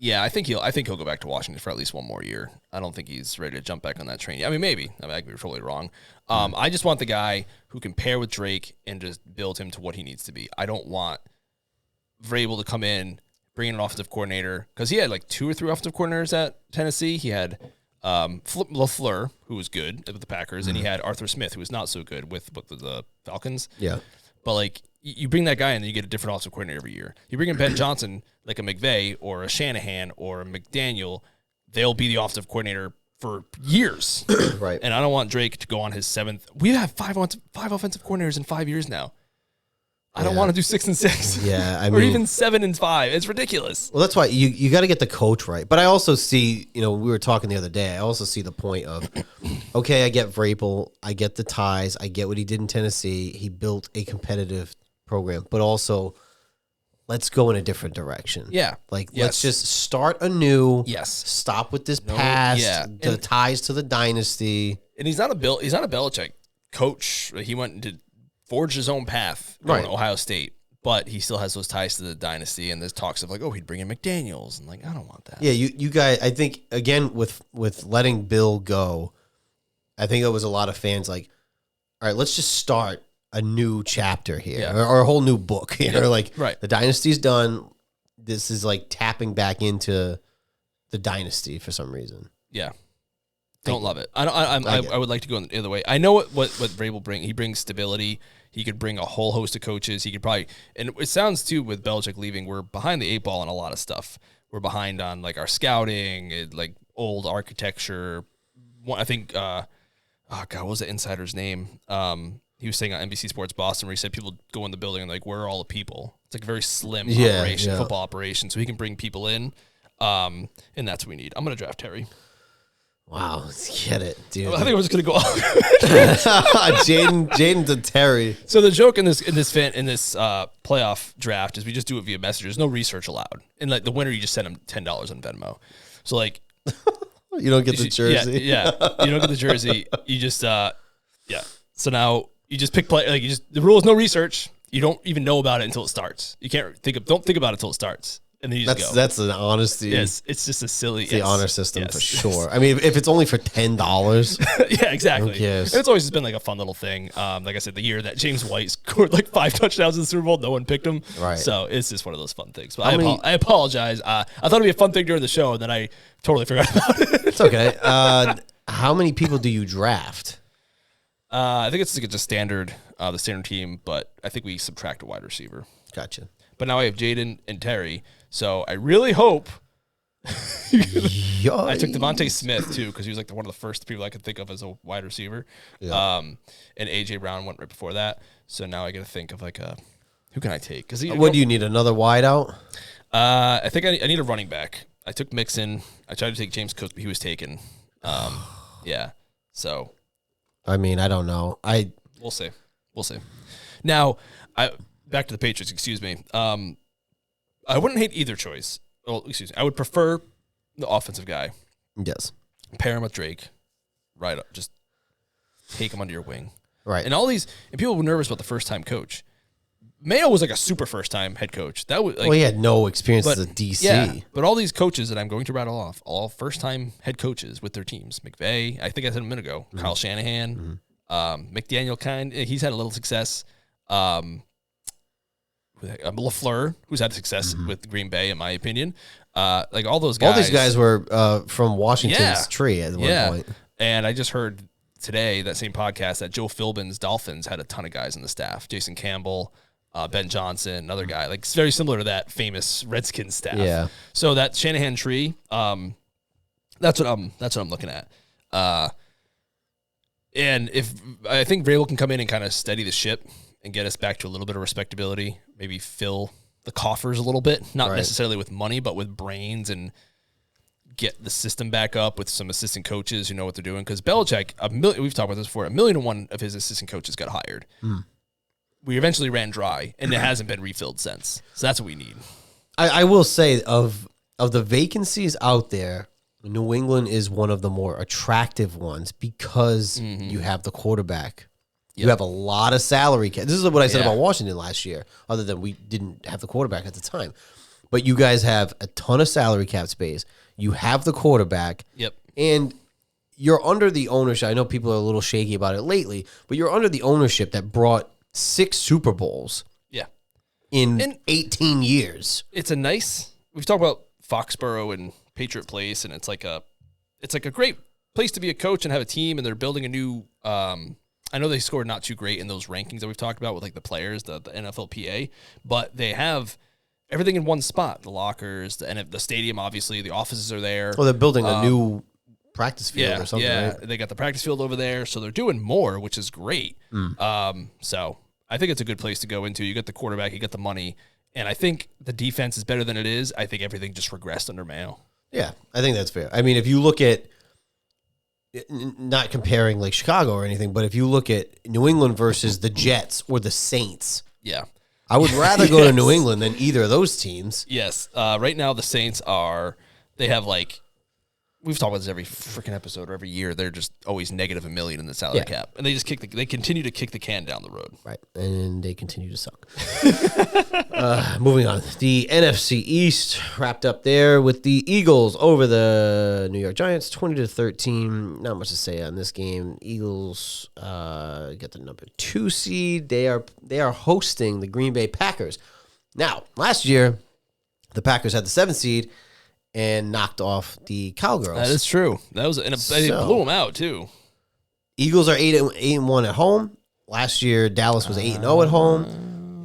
think he'll go back to Washington for at least one more year. I don't think he's ready to jump back on that train. I mean, maybe. I could be totally wrong. I just want the guy who can pair with Drake and just build him to what he needs to be. I don't want Vrabel to come in, bring in an offensive coordinator, because he had like 2 or 3 offensive coordinators at Tennessee. He had LaFleur, who was good with the Packers, and he had Arthur Smith, who was not so good with the Falcons. Yeah. But like you bring that guy in, and you get a different offensive coordinator every year. You bring in Ben Johnson, like a McVay or a Shanahan or a McDaniel, they'll be the offensive coordinator for years. Right. And I don't want Drake to go on his 7th. We have 5 offensive coordinators in 5 years now. I don't want to do 6 and 6. Yeah, I mean, or even 7 and 5. It's ridiculous. Well, that's why you got to get the coach right. But I also see, we were talking the other day. I also see the point of, okay, I get Vrabel, I get the ties, I get what he did in Tennessee. He built a competitive program, but also let's go in a different direction. Yeah, let's just start anew. Yes, stop with this past. Yeah, the ties to the dynasty. And he's not a Belichick coach. He went and forged his own path going to Ohio State, but he still has those ties to the dynasty, and there's talks of like, he'd bring in McDaniels, and like, I don't want that. Yeah, you guys, I think, again, with letting Bill go, I think it was a lot of fans like, all right, let's just start a new chapter here, or a whole new book here. Yeah. Like, the dynasty's done. This is like tapping back into the dynasty for some reason. Yeah. Don't love it. I would like to go the other way. I know what Vrabel brings. He brings stability. He could bring a whole host of coaches. He could probably, and it sounds too with Belichick leaving, we're behind the 8 ball on a lot of stuff. We're behind on like our scouting, like old architecture. I think, what was the insider's name? He was saying on NBC Sports Boston where he said people go in the building and like, where are all the people? It's like a very slim football operation. So he can bring people in, and that's what we need. I'm going to draft Terry. Wow, get it, dude. I think I'm just gonna go off. Jaden to Terry. So the joke in this playoff draft is we just do it via messages. No research allowed. And like the winner, you just send them $10 on Venmo. So like, you don't get the jersey. Yeah, you don't get the jersey. You just So now you just pick play. Like the rule is no research. You don't even know about it until it starts. You don't think about it until it starts. and then you just go. That's an honesty. Yes, it's just a silly. It's the honor system for sure. I mean, if it's only for $10, yeah, exactly. who cares? And it's always just been like a fun little thing. Like I said, the year that James White scored like 5 touchdowns in the Super Bowl, no one picked him. Right. So it's just one of those fun things. But I apologize. I thought it'd be a fun thing during the show, and then I totally forgot about it. It's okay. How many people do you draft? I think it's like just standard, the standard team, but I think we subtract a wide receiver. Gotcha. But now I have Jaden and Terry, so I really hope. I took Devontae Smith too because he was like one of the first people I could think of as a wide receiver. Yeah. And AJ Brown went right before that, so now I got to think of like who can I take? Because what do you need, another wide out? I think I need a running back. I took Mixon. I tried to take James Cook, but he was taken. Yeah. So. I mean, I don't know. We'll see. Now, back to the Patriots. Excuse me. I wouldn't hate either choice. Well, excuse me. I would prefer the offensive guy. Yes. Pair him with Drake. Right up. Just take him under your wing. Right. And all these, and people were nervous about the first-time coach. Mayo was like a super first-time head coach. That was like, he had no experience as a DC. Yeah, but all these coaches that I'm going to rattle off, all first-time head coaches with their teams. McVay, I think I said a minute ago. Kyle Shanahan, McDaniel, he's had a little success. LaFleur, who's had success with Green Bay, in my opinion. Like all those guys. All these guys were from Washington's tree at one point. And I just heard today, that same podcast, that Joe Philbin's Dolphins had a ton of guys in the staff. Jason Campbell, Ben Johnson, another guy. Like it's very similar to that famous Redskins staff. Yeah. So that Shanahan tree, that's what I'm looking at. And if I think Vrabel can come in and kind of steady the ship and get us back to a little bit of respectability, maybe fill the coffers a little bit, not necessarily with money, but with brains, and get the system back up with some assistant coaches who know what they're doing. Because Belichick, we've talked about this before, 1,000,001 of his assistant coaches got hired. We eventually ran dry, and it hasn't been refilled since. So that's what we need. I will say, of the vacancies out there, New England is one of the more attractive ones because you have the quarterback. You have a lot of salary cap. This is what I said about Washington last year, other than we didn't have the quarterback at the time. But you guys have a ton of salary cap space. You have the quarterback. Yep. And you're under the ownership. I know people are a little shaky about it lately, but you're under the ownership that brought 6 Super Bowls in 18 years. It's a nice, we've talked about Foxborough and Patriot Place, and it's like a great place to be a coach and have a team, and they're building a new, I know they scored not too great in those rankings that we've talked about with like the players, the NFLPA, but they have everything in one spot. The lockers, the stadium, obviously, the offices are there. Well, they're building a new practice field or something, right? They got the practice field over there, so they're doing more, which is great. So I think it's a good place to go into. You get the quarterback, you get the money, and I think the defense is better than it is. I think everything just regressed under Mayo. Yeah, I think that's fair. I mean, if you look at, not comparing like Chicago or anything, but if you look at New England versus the Jets or the Saints, I would rather go to New England than either of those teams. Yes. Right now, the Saints they have like, we've talked about this every freaking episode or every year. They're just always negative $1 million in the salary cap, and they just they continue to kick the can down the road. Right, and they continue to suck. Moving on, the NFC East wrapped up there with the Eagles over the New York Giants, 20-13. Not much to say on this game. Eagles get the number 2 seed. They are hosting the Green Bay Packers. Now, last year, the Packers had the 7th seed and knocked off the Cowgirls. That is true. That was, they blew them out too. Eagles are 8-1 at home. Last year, Dallas was 8-0 at home.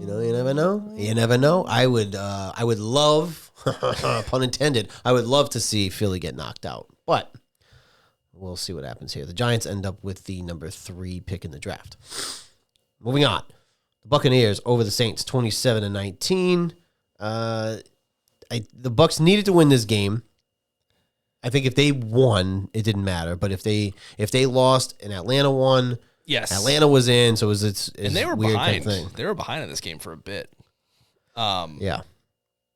You never know. You never know. I would love, pun intended, I would love to see Philly get knocked out. But we'll see what happens here. The Giants end up with the number 3 pick in the draft. Moving on. The Buccaneers over the Saints, 27-19. The Bucs needed to win this game. I think if they won, it didn't matter. But if they lost and Atlanta won, Atlanta was in. So it was and they were weird behind. Kind of thing. They were behind in this game for a bit. Yeah.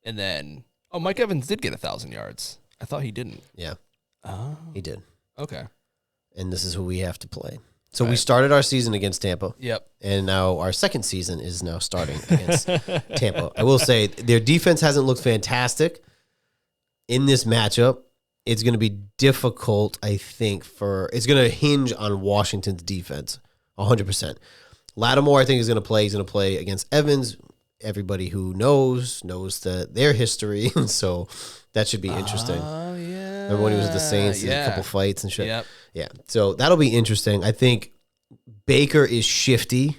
And then Mike Evans did get 1,000 yards. I thought he didn't. Yeah. Oh, he did. Okay. And this is who we have to play. So we started our season against Tampa. Yep. And now our second season is now starting against Tampa. I will say their defense hasn't looked fantastic in this matchup. It's going to be difficult, I think, it's going to hinge on Washington's defense 100%. Lattimore, I think, is going to play. He's going to play against Evans. Everybody who knows their history, so that should be interesting. Oh, yeah. Remember when he was at the Saints, a couple fights and shit? Yep. Yeah, so that'll be interesting. I think Baker is shifty.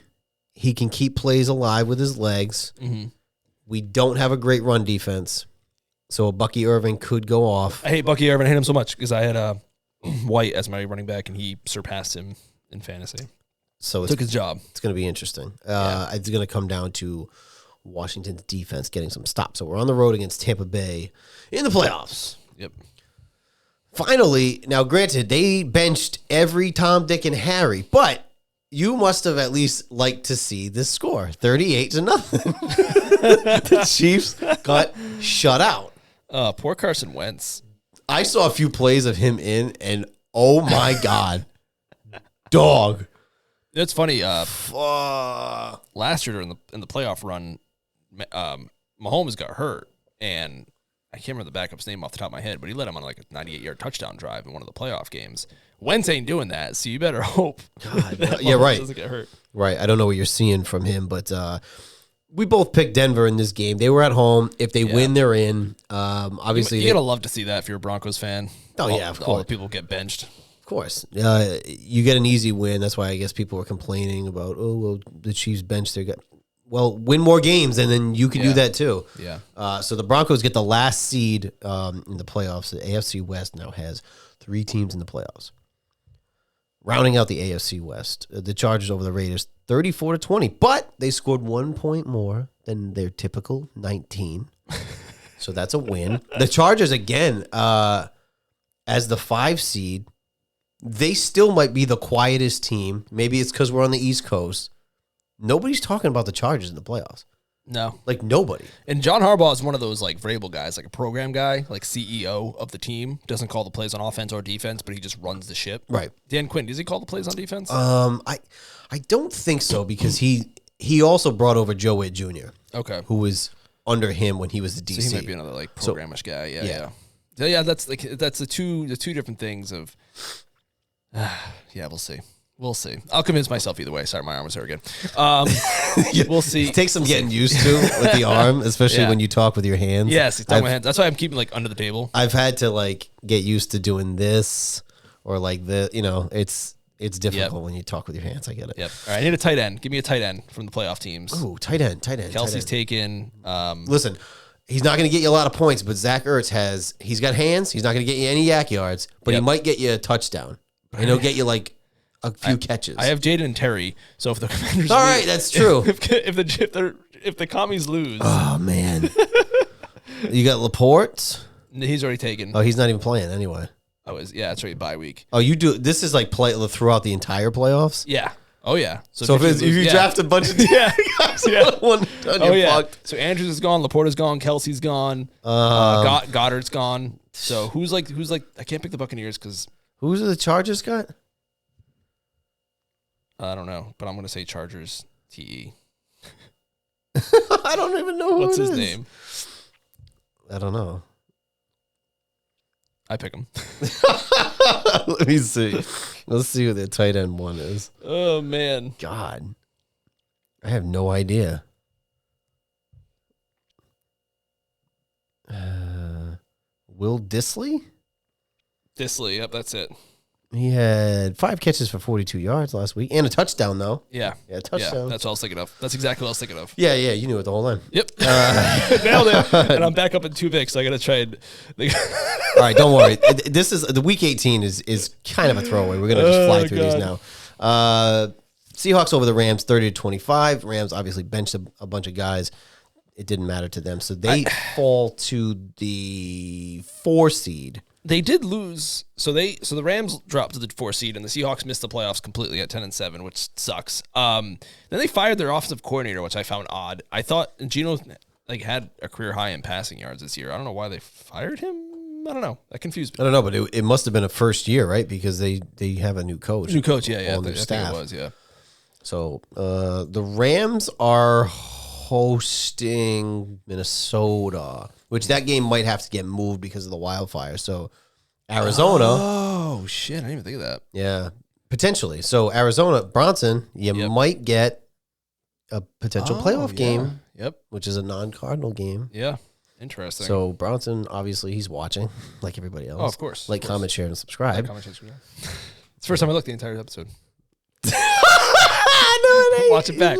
He can keep plays alive with his legs. Mm-hmm. We don't have a great run defense, so Bucky Irving could go off. I hate Bucky Irving. I hate him so much because I had White as my running back, and he surpassed him in fantasy. So took his job. It's going to be interesting. It's going to come down to Washington's defense getting some stops. So we're on the road against Tampa Bay in the playoffs. Yep. Finally, now granted, they benched every Tom, Dick, and Harry, but you must have at least liked to see this score, 38-0. The Chiefs got shut out. Poor Carson Wentz. I saw a few plays of him and oh my God, dog. It's funny. Last year in the playoff run, Mahomes got hurt, and I can't remember the backup's name off the top of my head, but he led him on like a 98-yard touchdown drive in one of the playoff games. Wentz ain't doing that, so you better hope that yeah, right. doesn't get hurt. Right. I don't know what you're seeing from him, but we both picked Denver in this game. They were at home. If they win, they're in. Obviously, you're going to love to see that if you're a Broncos fan. Oh, yeah, of course. All the people get benched. Of course. You get an easy win. That's why I guess people were complaining about, oh, well, the Chiefs bench their guy. Well, win more games, and then you can do that too. Yeah. So the Broncos get the last seed in the playoffs. The AFC West now has 3 teams in the playoffs. Rounding out the AFC West, the Chargers over the Raiders, 34-20, but they scored 1 point more than their typical 19. So that's a win. The Chargers, again, as the 5 seed, they still might be the quietest team. Maybe it's because we're on the East Coast. Nobody's talking about the Chargers in the playoffs. No. Like, nobody. And John Harbaugh is one of those, like, Vrabel guys, like a program guy, like CEO of the team. Doesn't call the plays on offense or defense, but he just runs the ship. Right. Dan Quinn, does he call the plays on defense? I don't think so, because he also brought over Joe Witt Jr., okay, who was under him when he was the DC. So he might be another, like, programish guy. Yeah. Yeah, that's the two different things of... yeah, we'll see. We'll see. I'll convince myself either way. Sorry, my arm was hurt again. We'll see. It takes some getting used to with the arm, especially when you talk with your hands. Yes, talk with my hands. That's why I'm keeping like under the table. I've had to like get used to doing this or like the, it's difficult when you talk with your hands. I get it. Yep. All right, I need a tight end. Give me a tight end from the playoff teams. Oh, tight end. Kelsey's taken. Listen, he's not going to get you a lot of points, but Zach Ertz he's got hands. He's not going to get you any yak yards, but he might get you a touchdown. And he'll get you like a few catches. I have Jaden and Terry, so if the Commanders all right, that's true. If the commies lose, oh man, you got Laporte. He's already taken. Oh, he's not even playing anyway. That's right, bye week. Oh, you do. This is like play throughout the entire playoffs. Yeah. Oh yeah. So if you draft a bunch of guys, fucked. So Andrews is gone, Laporte is gone, Kelsey's gone, Goddard's gone. So who's like I can't pick the Buccaneers because. Who's the Chargers got? I don't know, but I'm going to say Chargers TE. I don't even know what's his name. I don't know. I pick him. Let me see. Let's see who the tight end one is. Oh, man. God. I have no idea. Will Dissly? Dissly, yep, that's it. He had 5 catches for 42 yards last week and a touchdown, though. Yeah, touchdown. Yeah, that's what I was thinking of. That's exactly what I was thinking of. Yeah, you knew it the whole time. Yep. Nailed it. And I'm back up in 2 picks, so I got to try and... All right, don't worry. This is the week 18 is kind of a throwaway. We're going to just fly through these now. Seahawks over the Rams, 30-25. Rams obviously benched a bunch of guys. It didn't matter to them. So they fall to the 4 seed. They did lose, so the Rams dropped to the 4 seed, and the Seahawks missed the playoffs completely at 10-7, which sucks. Then they fired their offensive coordinator, which I found odd. I thought Geno had a career high in passing yards this year. I don't know why they fired him. I don't know. That confused I me. don't know, but it must have been a first year, right? Because they have a new coach. New coach, yeah. All I new think staff. it was, yeah. So the Rams are hosting Minnesota, which that game might have to get moved because of the wildfire. So Arizona. Oh, shit. I didn't even think of that. Yeah, potentially. So Arizona, Bronson, you might get a potential playoff game, which is a non-Cardinal game. Yeah, interesting. So Bronson, obviously, he's watching like everybody else. Oh, of course. Like, comment, share, and subscribe. It's the first time I looked the entire episode. No, Watch it back.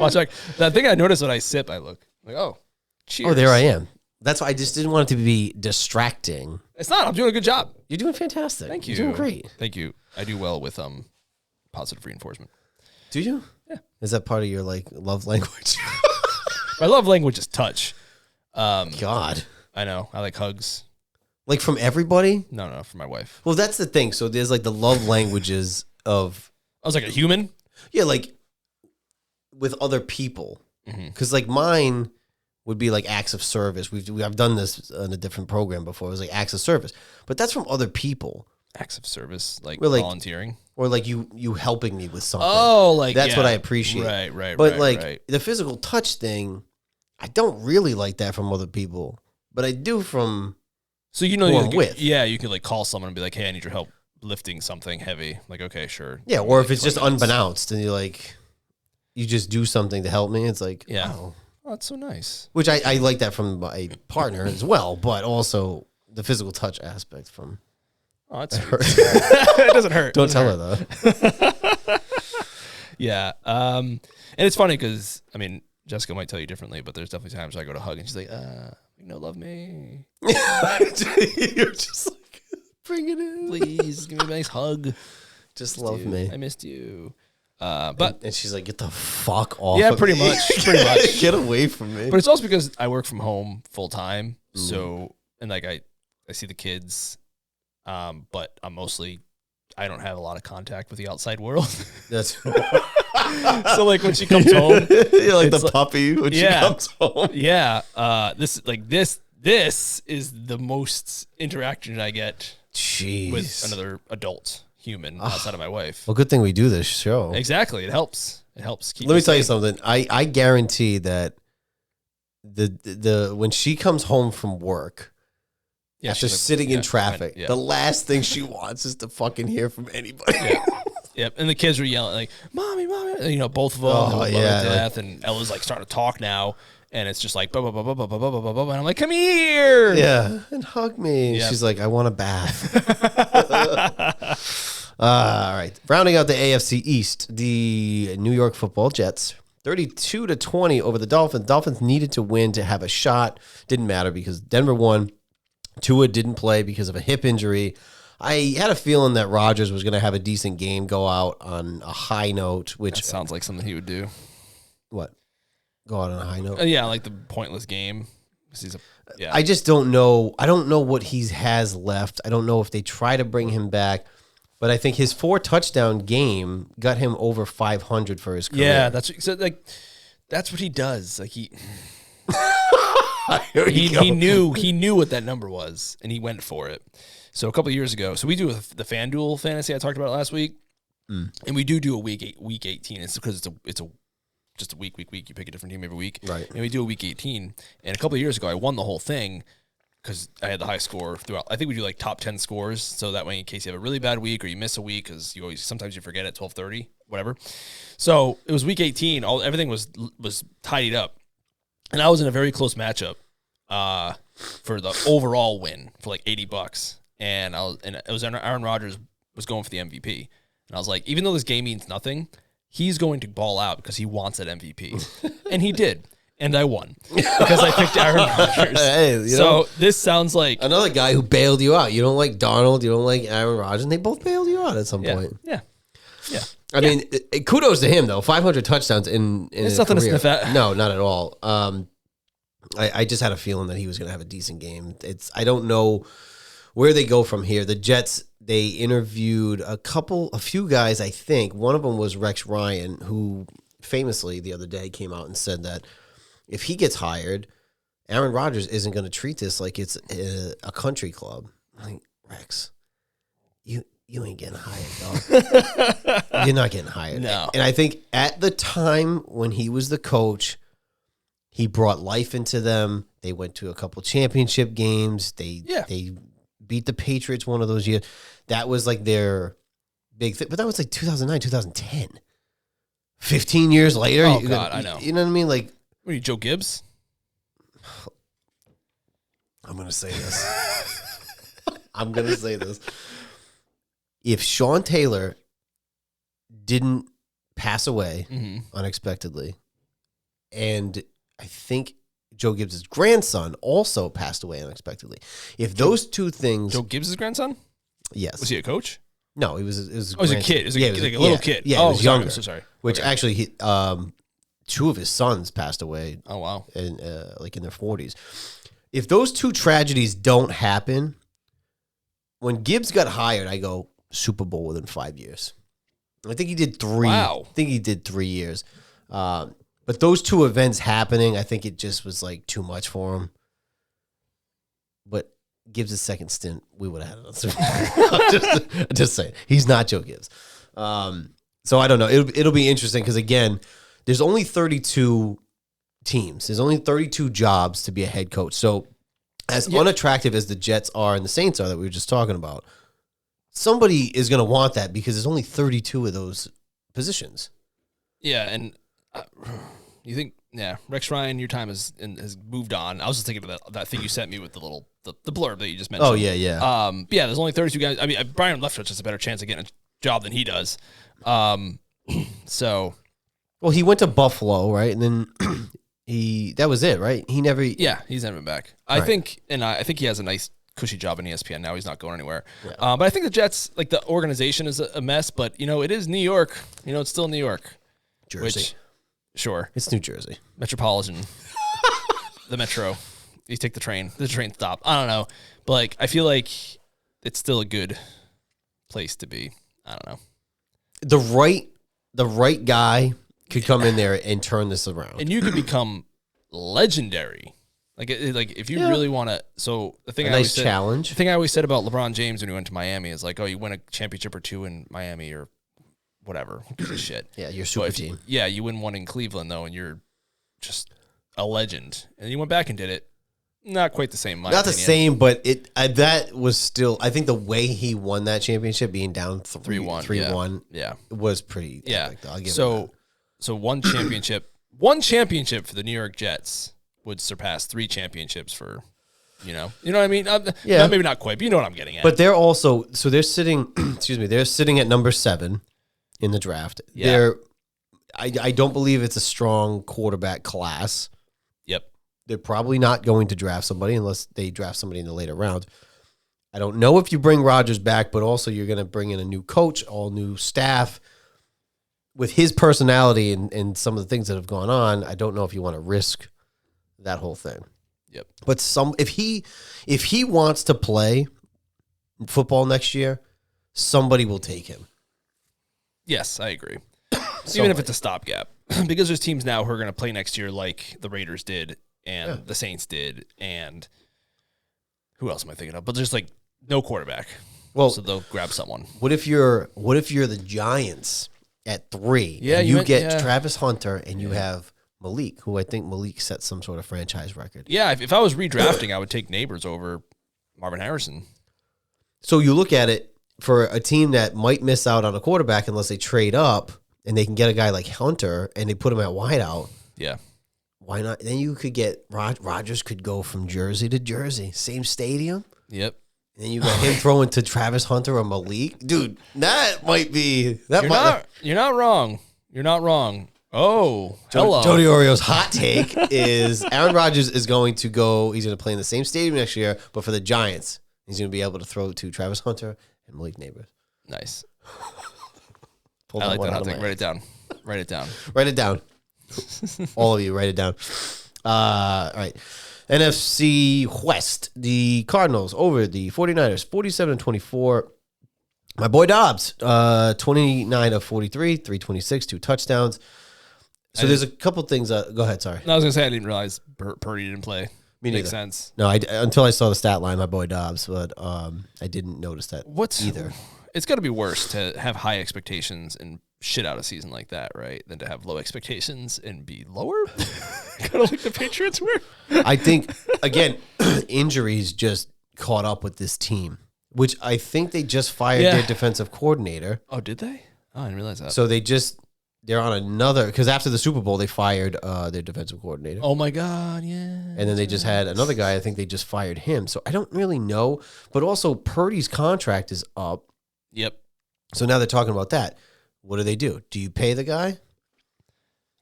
Watch it back. The thing I noticed when I sip, I look like, oh, cheers. Oh, there I am. That's why I just didn't want it to be distracting. It's not. I'm doing a good job. You're doing fantastic. Thank you. You're doing great. Thank you. I do well with positive reinforcement. Do you? Yeah. Is that part of your like love language? My love language is touch. God. I know. I like hugs. Like from everybody? No, for my wife. Well, that's the thing. So there's like the love languages of. I was like a human. Yeah, like with other people. Mm-hmm. Because like mine would be like acts of service. I've done this in a different program before. It was like acts of service, but that's from other people. Acts of service, like Well, like- volunteering. Or like you helping me with something. Oh, like that's yeah. what I appreciate. Right. But right, like right. the physical touch thing, I don't really like that from other people, but I do from. So you know, who you I'm with. Yeah, you could like call someone and be like, "Hey, I need your help lifting something heavy." Like, okay, sure. Yeah, Give me, or like, if it's 20 just minutes. unbeknownst and you're like, you just do something to help me. It's like, Yeah. oh. Oh, that's so nice. Which I like that from my partner as well, but also the physical touch aspect from. Oh, that's it doesn't hurt. Don't tell her though. Yeah. And it's funny because I mean, Jessica might tell you differently, but there's definitely times where I go to hug and she's like, love me. You're just like, bring it in. Please give me a nice hug. Just love me. I missed you. But and she's like, get the fuck off. yeah, of pretty me. much. Pretty much. Get away from me. But it's also because I work from home full time. So, and like I see the kids, but I don't have a lot of contact with the outside world. That's So like when she comes home, you're like it's the puppy when she comes home. yeah, this is the most interaction I get Jeez. with another adult human outside of my wife. Well, good thing we do this show. Exactly, it helps. It helps. Keep Let me us tell you safe. something. I guarantee that the when she comes home from work Yeah, after she's like, sitting in traffic, yeah. the last thing she wants is to fucking hear from anybody. Yep, and the kids were yelling like, "Mommy, mommy!" And, you know, both of them. Oh, they love yeah, her to death, and Ella's like starting to talk now, and it's just like, "Blah blah blah blah blah blah blah blah blah," and I'm like, "Come here!" Yeah, and hug me. Yeah. She's like, I want a bath. All right. Rounding out the AFC East, the New York Football Jets, 32-20 over the Dolphins. Dolphins needed to win to have a shot. Didn't matter because Denver won. Tua didn't play because of a hip injury. I had a feeling that Rodgers was going to have a decent game, go out on a high note, which That sounds like something he would do. what? Go out on a high note. Yeah, like the pointless game. 'Cause he's yeah. I just don't know. I don't know what he has left. I don't know if they try to bring him back, but I think his 4 touchdown game got him over 500 for his career. Yeah, that's what he does. Like he knew what that number was, and he went for it. So a couple of years ago, so we do the FanDuel fantasy I talked about last week, and we do a week 18. It's because it's just a week. You pick a different team every week, Right. And we do a week 18. And a couple of years ago, I won the whole thing because I had the high score throughout. I think we do like top 10 scores, so that way in case you have a really bad week or you miss a week, because sometimes you forget at 12:30, whatever. So it was week 18. Everything was tidied up, and I was in a very close matchup for the overall win for like $80. And it was Aaron Rodgers was going for the MVP, and I was like, even though this game means nothing, he's going to ball out because he wants that MVP, and he did, and I won because I picked Aaron Rodgers. Hey, you know, This sounds like another guy who bailed you out. You don't like Donald. You don't like Aaron Rodgers. And they both bailed you out at some point. Yeah. I mean, kudos to him though. 500 touchdowns in It's his nothing to career. sniff at. No, not at all. I just had a feeling that he was going to have a decent game. I don't know where they go from here. The Jets, they interviewed a few guys, I think. One of them was Rex Ryan, who famously the other day came out and said that if he gets hired Aaron Rodgers isn't going to treat this like it's a country club. Like, Rex, you ain't getting hired, dog. You're not getting hired. No. And I think at the time when he was the coach, he brought life into them. They went to a couple championship games. They beat the Patriots one of those years. That was like their big thing. But that was like 2009, 2010. 15 years later. Oh, God, I know. You know what I mean? Like, what are you, Joe Gibbs? I'm going to say this. I'm going to say this. If Sean Taylor didn't pass away unexpectedly, and I think Joe Gibbs' grandson also passed away unexpectedly. If those two things... Joe Gibbs' grandson? Yes. Was he a coach? No, he was a kid. He was a little kid. Yeah, he was younger. I'm so sorry. Which actually, two of his sons passed away. Oh, wow. In their 40s. If those two tragedies don't happen, when Gibbs got hired, I go Super Bowl within 5 years. I think he did 3. Wow. I think he did 3 years. But those two events happening, I think it just was like too much for him. But Gibbs' second stint, we would have had it. Just saying. He's not Joe Gibbs. So I don't know. It'll be interesting because, again, there's only 32 teams. There's only 32 jobs to be a head coach. So as unattractive as the Jets are and the Saints are that we were just talking about, somebody is going to want that because there's only 32 of those positions. Yeah, and you think, Rex Ryan, your time has moved on. I was just thinking of that thing you sent me with the little the blurb that you just mentioned. Oh yeah. There's only 32 guys. I mean, Brian Leftwich has a better chance of getting a job than he does. So, well, he went to Buffalo, right, and then that was it, right? He never. Yeah, he's never been back. I think he has a nice cushy job in ESPN now. He's not going anywhere. Yeah. But I think the Jets, like the organization, is a mess. But it is New York. It's still New York. Jersey. Sure. It's New Jersey. Metropolitan. The Metro. You take the train. The train stop. I don't know. But like I feel like it's still a good place to be. I don't know. The right guy could come in there and turn this around. And you could become legendary. Like if you really want to. So the thing challenge. The thing I always said about LeBron James when he went to Miami is like, oh, you win a championship or two in Miami or whatever. Who gives a shit? Yeah, you're super team. You win one in Cleveland though, and you're just a legend. And you went back and did it. Not quite the same. Not the same, but that was still. I think the way he won that championship, being down 3-1, was pretty. Epic, though. I'll give him that. So one championship for the New York Jets would surpass 3 championships for, you know what I mean? Maybe not quite, but you know what I'm getting at. But they're also they're sitting. They're sitting at number 7 in the draft. Yeah. I don't believe it's a strong quarterback class. Yep. They're probably not going to draft somebody unless they draft somebody in the later round. I don't know if you bring Rodgers back, but also you're going to bring in a new coach, all new staff. With his personality and some of the things that have gone on, I don't know if you want to risk that whole thing. Yep. But if he wants to play football next year, somebody will take him. Yes, I agree. Even if it's a stopgap. Because there's teams now who are going to play next year like the Raiders did and the Saints did and who else am I thinking of? But there's like no quarterback. Well, so they'll grab someone. What if you're the Giants at 3? Yeah, and you get Travis Hunter and you have Malik, who I think Malik set some sort of franchise record. Yeah, if I was redrafting, I would take Neighbors over Marvin Harrison. So you look at it for a team that might miss out on a quarterback unless they trade up and they can get a guy like Hunter and they put him at wideout. Yeah. Why not? Then you could get Rodgers could go from Jersey to Jersey, same stadium. Yep. And then you got him throwing to Travis Hunter or Malik. Dude, that might be... You're not wrong. You're not wrong. Oh, hello. Jody Orio's hot take is Aaron Rodgers is going to go... He's going to play in the same stadium next year, but for the Giants, he's going to be able to throw to Travis Hunter and Malik Neighbors. Nice. I like that hot take. Write it down. Write it down. Write it down. All of you, write it down. All right. NFC West, the Cardinals over the 49ers, 47-24. My boy Dobbs, 29 of 43, 326, 2 touchdowns. So there's a couple things. Go ahead, sorry. No, I was going to say I didn't realize Purdy didn't play. Me neither. Makes sense. No, until I saw the stat line, my boy Dobbs, but I didn't notice that either. It's got to be worse to have high expectations and shit out a season like that, right? Than to have low expectations and be lower. Kind of like the Patriots were. I think, again, injuries just caught up with this team, which I think they just fired their defensive coordinator. Oh, did they? Oh, I didn't realize that. So they're on another, because after the Super Bowl, they fired their defensive coordinator. Oh, my God, yeah. And then they just had another guy, I think they just fired him. So I don't really know. But also, Purdy's contract is up. Yep. So now they're talking about that. What do? Do you pay the guy?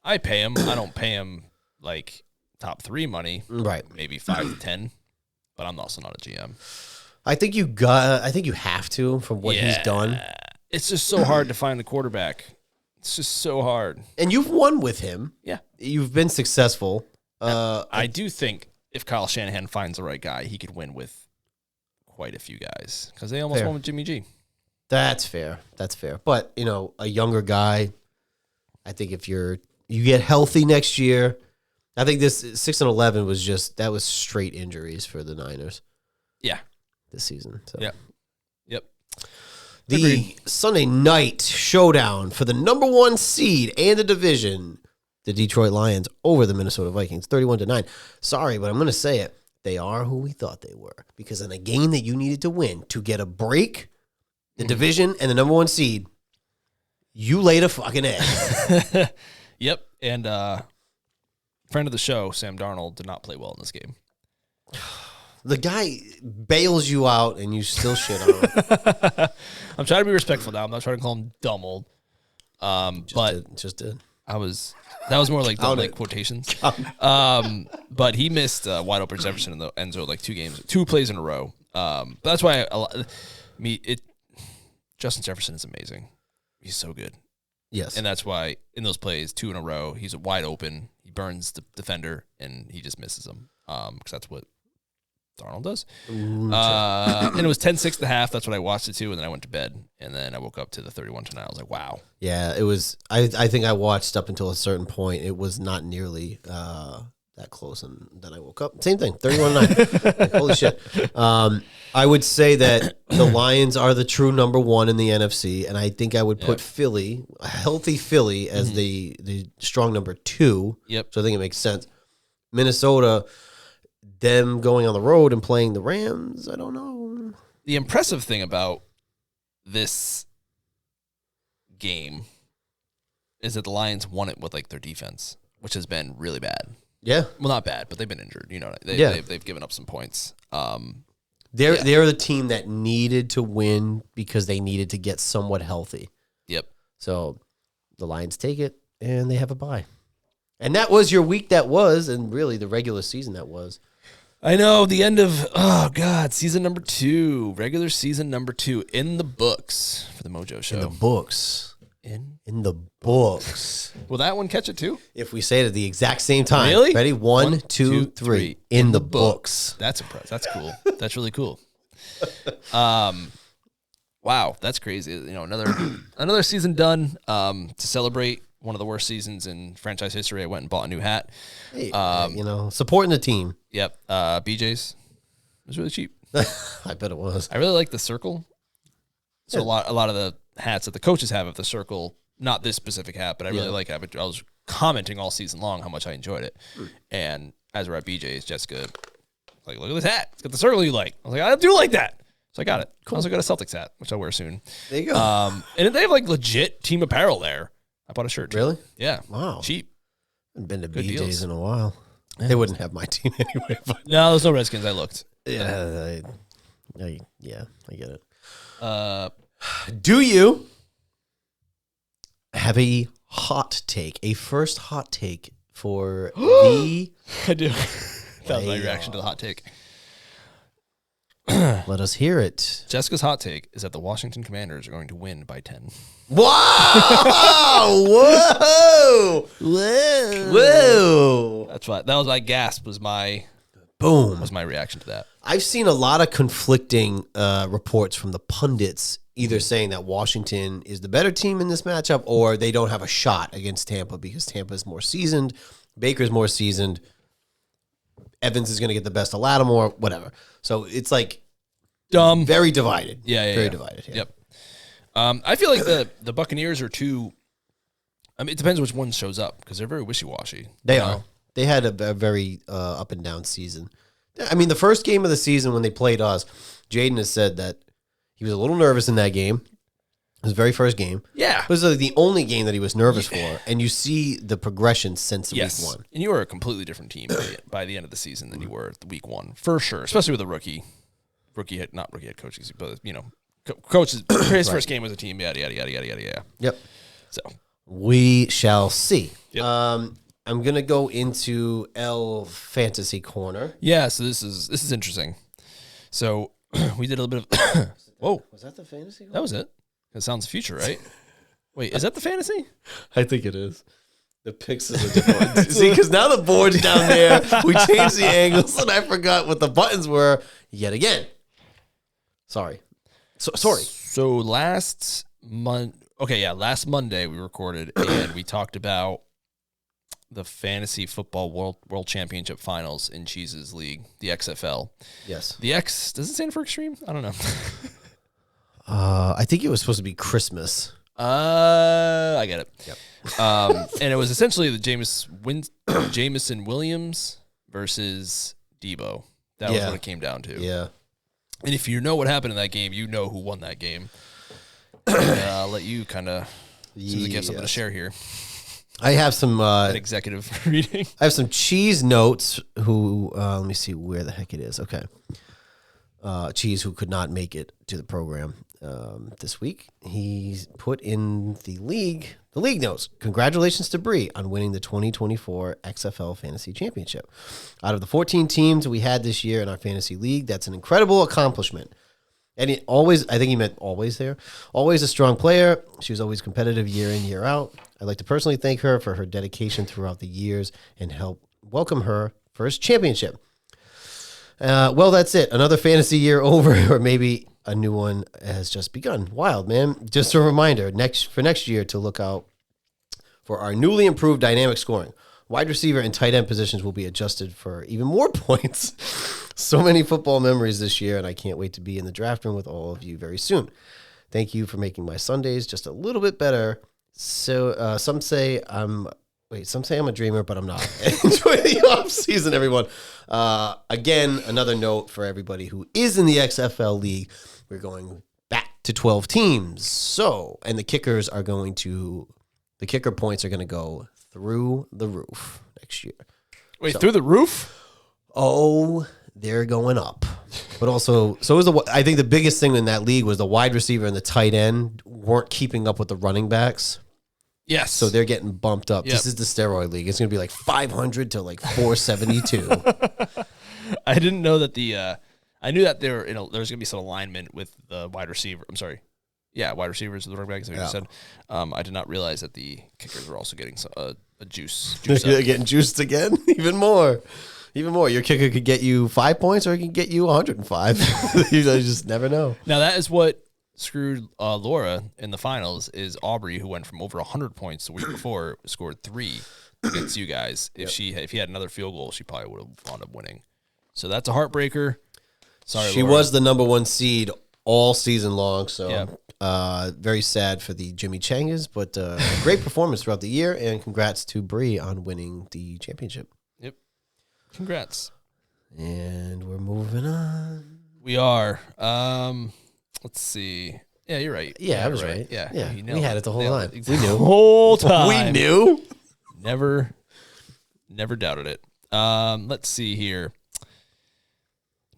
I pay him. I don't pay him like top 3 money. Right. Maybe 5 to 10. But I'm also not a GM. I think you have to from what he's done. It's just so hard to find the quarterback. It's just so hard. And you've won with him. Yeah. You've been successful. I do think if Kyle Shanahan finds the right guy, he could win with quite a few guys because they almost won with Jimmy G. That's fair. But, a younger guy, I think if you get healthy next year, I think this 6-11 was straight injuries for the Niners. Yeah. This season. So. Yeah. Yep. The Agreed. Sunday night showdown for the number 1 seed and the division, the Detroit Lions over the Minnesota Vikings, 31-9. Sorry, but I'm going to say it. They are who we thought they were. Because in a game that you needed to win to get a break, the division and the number 1 seed, you laid a fucking egg. Yep. And friend of the show, Sam Darnold, did not play well in this game. The guy bails you out and you still shit on him. I'm trying to be respectful now. I'm not trying to call him dumb old. Just did. That was more like dumb, like quotations. But he missed wide open Jefferson in the end zone like 2 plays in a row. But that's why Justin Jefferson is amazing. He's so good. Yes. And that's why in those plays, 2 in a row, he's wide open. He burns the defender, and he just misses him because that's what Darnold does. And it was 10-6 at the half. That's what I watched it to, and then I went to bed. And then I woke up to the 31-9. I was like, wow. Yeah, it was. I think I watched up until a certain point. It was not nearly that close, and then I woke up. Same thing, 31-9. Like, holy shit. I would say that the Lions are the true number 1 in the NFC, and I think I would put Philly, a healthy Philly, as the strong number 2. Yep. So I think it makes sense. Minnesota, them going on the road and playing the Rams, I don't know. The impressive thing about this game is that the Lions won it with like their defense, which has been really bad. Yeah. Well, not bad, but they've been injured. They've given up some points. They're the team that needed to win because they needed to get somewhat healthy. Yep. So the Lions take it, and they have a bye. And that was your week that was, and really the regular season that was. I know, the end of, season number 2, regular season number 2 in the books for the MOJO show. In the books. In the books. Will that one catch it too? If we say it at the exact same time. Really? Ready? 1, 2, 3. In the books. That's impressive. That's cool. That's really cool. Wow, that's crazy. Another season done. To celebrate one of the worst seasons in franchise history, I went and bought a new hat. Hey, supporting the team. Yep. BJ's. It was really cheap. I bet it was. I really like the circle. So a lot of the hats that the coaches have of the circle, not this specific hat, but I really like it. I was commenting all season long how much I enjoyed it. And as we're at BJ's, Jessica, like, look at this hat. It's got the circle you like. I was like, I do like that. So I got it. Cool. I also got a Celtics hat, which I'll wear soon. There you go. And they have like legit team apparel there. I bought a shirt too. Really? Yeah. Wow. Cheap. I haven't been to Good BJ's deals. in a while. They wouldn't have my team anyway. But No, there's no Redskins. I looked. yeah, I get it. Do you have a hot take, a first hot take for the... I do. That was my reaction to the hot take. Let us hear it. Jessica's hot take is that the Washington Commanders are going to win by 10. Wow! Whoa! Whoa! That's what that was. My gasp was my boom. Was my reaction to that. I've seen a lot of conflicting reports from the pundits, either saying that Washington is the better team in this matchup, or they don't have a shot against Tampa because Tampa is more seasoned, Baker's more seasoned. Evans is going to get the best of Lattimore, whatever. So it's like dumb, very divided. Very divided. Yeah. Yep. I feel like the Buccaneers are too. I mean, it depends which one shows up because they're very wishy-washy. They are. They had a very up and down season. I mean, the first game of the season when they played us, Jaden has said that he was a little nervous in that game. His very first game. Yeah. It was like the only game that he was nervous for. And you see the progression since week one. And you are a completely different team by the end of the season than you were at the week one, for sure, especially with a rookie not rookie head coach, but, coach's his first game was a team, yada, yada, yada, yada, yada, yada. Yep. So. We shall see. Yep. I'm going to go into L Fantasy Corner. Yeah, so this is interesting. So we did a little bit of... Whoa. Was that the Fantasy Corner? That was it. That sounds future, right? Wait, is that the fantasy? I think it is. The picks is a different one. See, because now the board's down there. We changed the angles, and I forgot what the buttons were yet again. Sorry. Sorry. So last Monday we recorded, and we talked about the Fantasy Football World Championship Finals in Cheese's league, the XFL. Yes. The X, does it stand for extreme? I don't know. I think it was supposed to be Christmas. I get it. Yep. And it was essentially the Jameson Williams versus Debo. That was what it came down to. Yeah. And if you know what happened in that game, you know who won that game. And, I'll let you kind of, as soon as I get something to share here. I have some An executive reading. I have some Cheese notes. Who? Let me see where the heck it is. Okay. Cheese, who could not make it to the program this week, he's put in the league notes. Congratulations to Bree on winning the 2024 XFL Fantasy Championship. Out of the 14 teams we had this year in our fantasy league, that's an incredible accomplishment. And I think he meant always there. Always a strong player. She was always competitive year in, year out. I'd like to personally thank her for her dedication throughout the years and help welcome her first championship. Well, that's it. Another fantasy year over, or maybe a new one has just begun. Wild, man. Just a reminder, for next year to look out for our newly improved dynamic scoring. Wide receiver and tight end positions will be adjusted for even more points. So many football memories this year, and I can't wait to be in the draft room with all of you very soon. Thank you for making my Sundays just a little bit better. So some say I'm a dreamer, but I'm not. Enjoy the off season, everyone. Again, another note for everybody who is in the XFL league. We're going back to 12 teams. So, and the kicker points are going to go through the roof next year. Wait, through the roof? Oh, they're going up. But also, I think the biggest thing in that league was the wide receiver and the tight end weren't keeping up with the running backs. Yes. So they're getting bumped up. Yep. This is the steroid league. It's going to be like 500 to like 472. I didn't know that I knew that there was going to be some alignment with the wide receiver. I'm sorry. Yeah, wide receivers and the running backs, like you said. I did not realize that the kickers were also getting a juice They're getting juiced again? Even more. Your kicker could get you 5 points or he can get you 105. You just never know. Now, that is what screwed Laura in the finals is Aubrey, who went from over 100 points the week before, scored 3 against you guys. If he had another field goal, she probably would have wound up winning. So that's a heartbreaker. Sorry, she Laura. was the number 1 seed all season long, so very sad for the Jimmy Changas, but great performance throughout the year, and congrats to Bree on winning the championship. Yep. Congrats. And we're moving on. We are. Let's see. Yeah, you're right. Yeah, I was right. Yeah. We had it the whole time. We knew. The whole time. We knew. Never doubted it. Let's see here.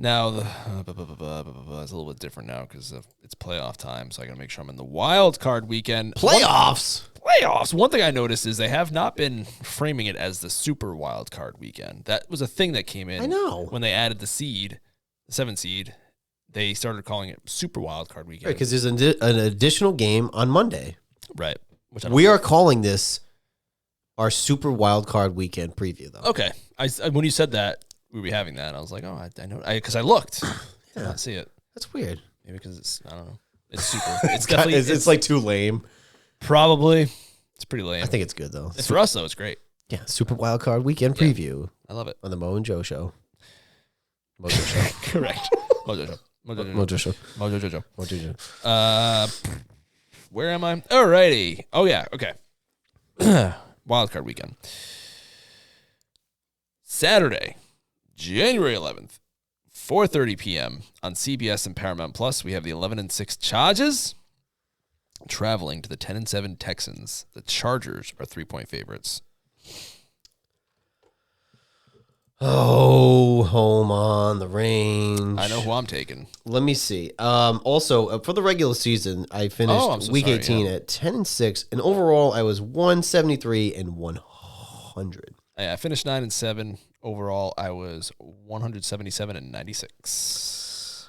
Now, it's a little bit different now because it's playoff time, so I got to make sure I'm in the wild card weekend. Playoffs. One thing I noticed is they have not been framing it as the super wild card weekend. That was a thing that came in. I know. When they added the 7 seed, they started calling it super wild card weekend. Right, because there's an additional game on Monday. Right. We are calling this our super wild card weekend preview, though. Okay. When you said that, we were having that, I was like, oh, I know. Because I looked. I did not see it. That's weird. Maybe because it's, I don't know. It's super. It's definitely. It's like too lame. Probably. It's pretty lame. I think it's good, though. For us, though, it's great. Yeah, super wild card weekend preview. I love it. On the Mo and Joe show. Mojo Show. Correct. Mojo Show. Mojo Show. Mojo Show. Where am I? Alrighty. Oh yeah. Okay. Wildcard weekend. Saturday, January 11th, 4:30 p.m. on CBS and Paramount Plus. We have the 11-6 Chargers traveling to the 10-7 Texans. The Chargers are 3-point favorites. Oh, home on the range. I know who I'm taking. Let me see. Also, for the regular season, I finished week 18 at 10-6, and overall, I was 173 and 100. Yeah, I finished 9-7. Overall, I was 177 and 96.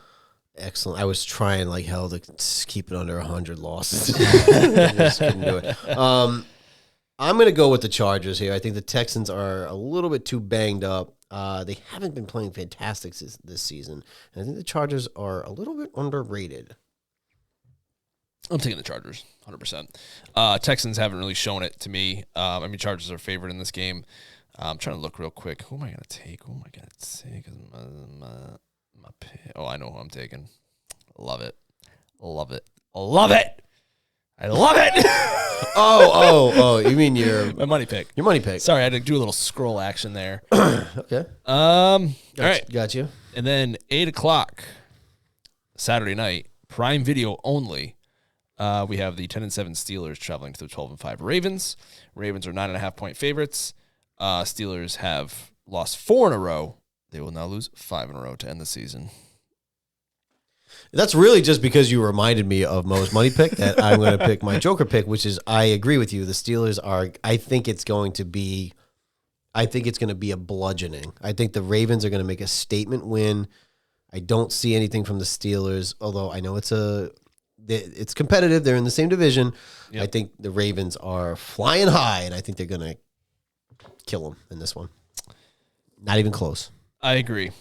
Excellent. I was trying like hell to keep it under 100 losses. I just couldn't do it. I'm going to go with the Chargers here. I think the Texans are a little bit too banged up. They haven't been playing fantastic this season. And I think the Chargers are a little bit underrated. I'm taking the Chargers, 100%. Texans haven't really shown it to me. Chargers are favored in this game. I'm trying to look real quick. Who am I going to take? Oh, I know who I'm taking. Love it. Love it. Love it. I love it. Oh, you mean my money pick. Your money pick. Sorry, I had to do a little scroll action there. Okay. All right. Got you. And then 8 o'clock Saturday night, Prime Video only. We have the 10-7 Steelers traveling to the 12-5 Ravens. Ravens are 9.5-point favorites. Steelers have lost 4 in a row. They will now lose 5 in a row to end the season. That's really just because you reminded me of Mo's money pick that I'm going to pick my Joker pick, which is I agree with you. The Steelers are. I think it's going to be a bludgeoning. I think the Ravens are going to make a statement win. I don't see anything from the Steelers, although I know it's competitive. They're in the same division. Yep. I think the Ravens are flying high, and I think they're going to kill them in this one. Not even close. I agree.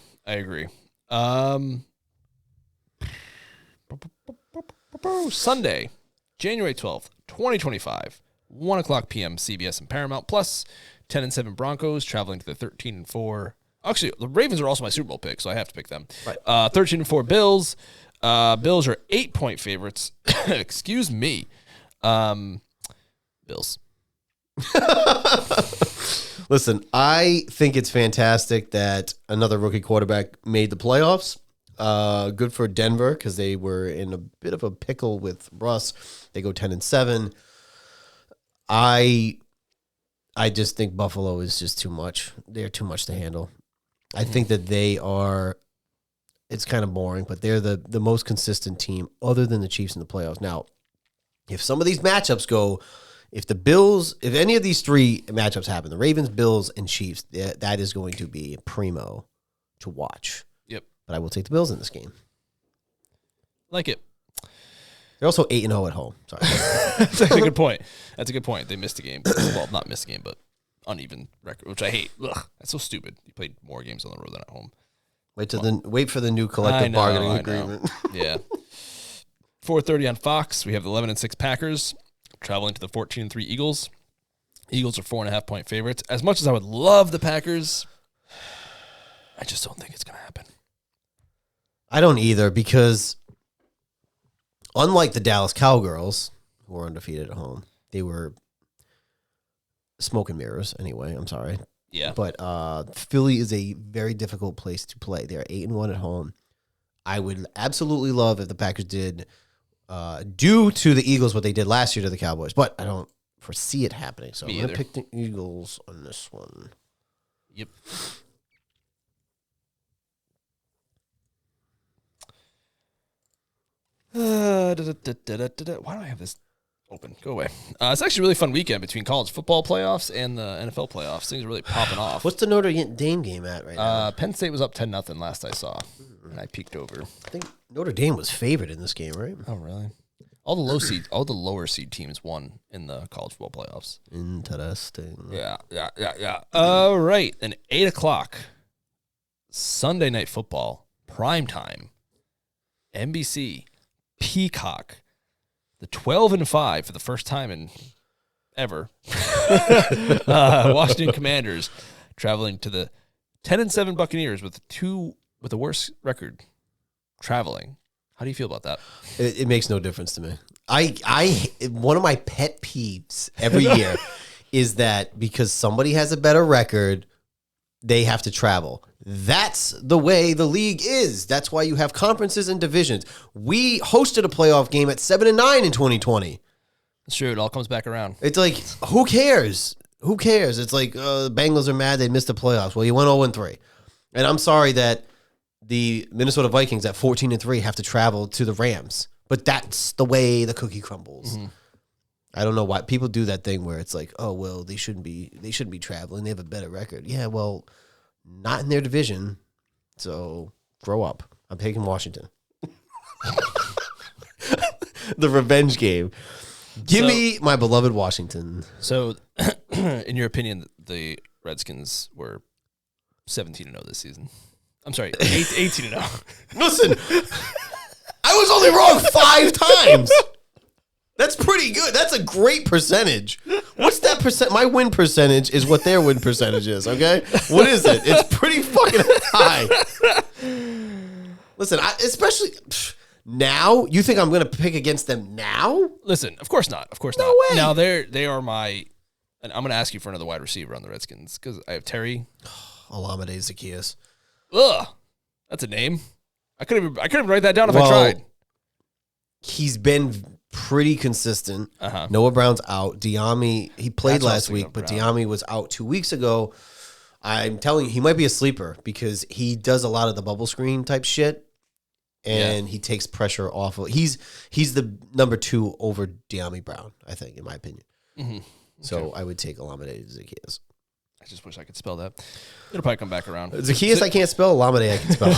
Sunday, January 12th, 2025, 1 o'clock p.m. CBS and Paramount Plus. 10-7 Broncos traveling to the 13-4. Actually, the Ravens are also my Super Bowl pick, so I have to pick them. Right. 13-4 Bills. Bills are 8-point favorites. Excuse me. Bills. Listen, I think it's fantastic that another rookie quarterback made the playoffs. Good for Denver because they were in a bit of a pickle with Russ. They go 10-7. I just think Buffalo is just too much. They're too much to handle. I think that they are. It's kind of boring, but they're the most consistent team other than the Chiefs in the playoffs. Now, if some of these matchups go, if any of these three matchups happen, the Ravens, Bills, and Chiefs, that is going to be primo to watch. Yep. But I will take the Bills in this game. Like it. They're also 8-0 at home. Sorry. That's a good point. They missed a game. Well, not missed a game, but uneven record, which I hate. Ugh, that's so stupid. You played more games on the road than at home. Wait for the new collective bargaining agreement. Yeah. 4:30 on Fox. We have the 11-6 Packers traveling to the 14-3 Eagles. Eagles are 4.5-point favorites. As much as I would love the Packers, I just don't think it's going to happen. I don't either because unlike the Dallas Cowgirls, who were undefeated at home, they were smoke and mirrors anyway. I'm sorry. Yeah. But Philly is a very difficult place to play. They're 8-1 at home. I would absolutely love if the Packers did do to the Eagles what they did last year to the Cowboys, but I don't foresee it happening. So I'm going to pick the Eagles on this one. Yep. Why do I have this open? Go away. It's actually a really fun weekend between college football playoffs and the NFL playoffs. Things are really popping off. What's the Notre Dame game at right now? Penn State was up 10-0 last I saw, and I peeked over. I think Notre Dame was favored in this game, right? Oh, really? All the lower seed teams won in the college football playoffs. Interesting. Yeah. All right, and 8 o'clock Sunday Night Football prime time, NBC. Peacock, the 12-5 for the first time in ever. Washington Commanders traveling to the 10-7 Buccaneers with 2 with a worse record traveling. How do you feel about that? It makes no difference to me. One of my pet peeves every year is that because somebody has a better record, they have to travel. That's the way the league is. That's why you have conferences and divisions. We hosted a playoff game at 7-9 in 2020. It's true. It all comes back around. It's like, who cares? Who cares? It's like the Bengals are mad they missed the playoffs. Well, you went 0-3. And I'm sorry that the Minnesota Vikings at 14-3 have to travel to the Rams. But that's the way the cookie crumbles. Mm-hmm. I don't know why people do that thing where it's like, oh, well, they shouldn't be traveling. They have a better record. Yeah, well, not in their division. So grow up. I'm taking Washington. The revenge game. Give me my beloved Washington. So, in your opinion, the Redskins were 17-0 this season. I'm sorry, 18-0. Listen, I was only wrong 5 times. That's pretty good. That's a great percentage. What's that percent? My win percentage is what their win percentage is, okay? What is it? It's pretty fucking high. Listen, especially now, you think I'm going to pick against them now? Listen, of course not. Of course not. Way. Now, they are my, and I'm going to ask you for another wide receiver on the Redskins because I have Terry. Olamide Zaccheaus. Ugh, that's a name. I couldn't even write that down if I tried. He's been pretty consistent. Noah Brown's out. Diami, he played last week, but Diami was out 2 weeks ago. I'm telling you, he might be a sleeper because he does a lot of the bubble screen type shit, and he takes pressure off of. He's the number 2 over Diami Brown, I think, in my opinion. Mm-hmm. Okay. So I would take Olamide Zaccheaus. I just wish I could spell that. It'll probably come back around. Zaccheaus, I can't spell. Olamide, I can spell.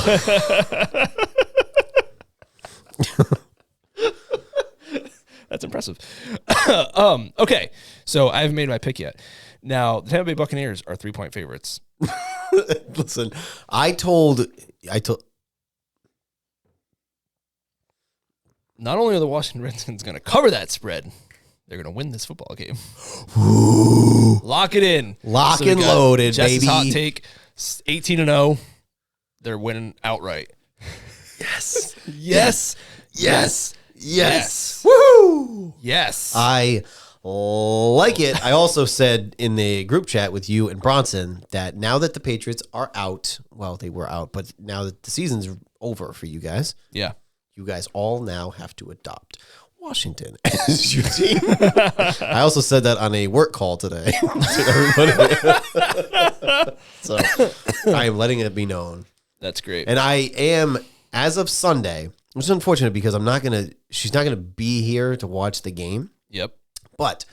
That's impressive. Okay, so I haven't made my pick yet. Now, the Tampa Bay Buccaneers are 3-point favorites. Listen, I told. Not only are the Washington Redskins going to cover that spread, they're going to win this football game. Ooh. Lock it in. Lock and loaded, Jess's baby. Hot take, 18-0. They're winning outright. Yes. Yes. Yes. Yes. Yes. Woo! Yes. I like it. I also said in the group chat with you and Bronson that now that the Patriots are out, well, they were out, but now that the season's over for you guys, you guys all now have to adopt Washington as your team. I also said that on a work call today to everybody. So I am letting it be known. That's great. And I am, as of Sunday, which is unfortunate because she's not gonna be here to watch the game. Yep. But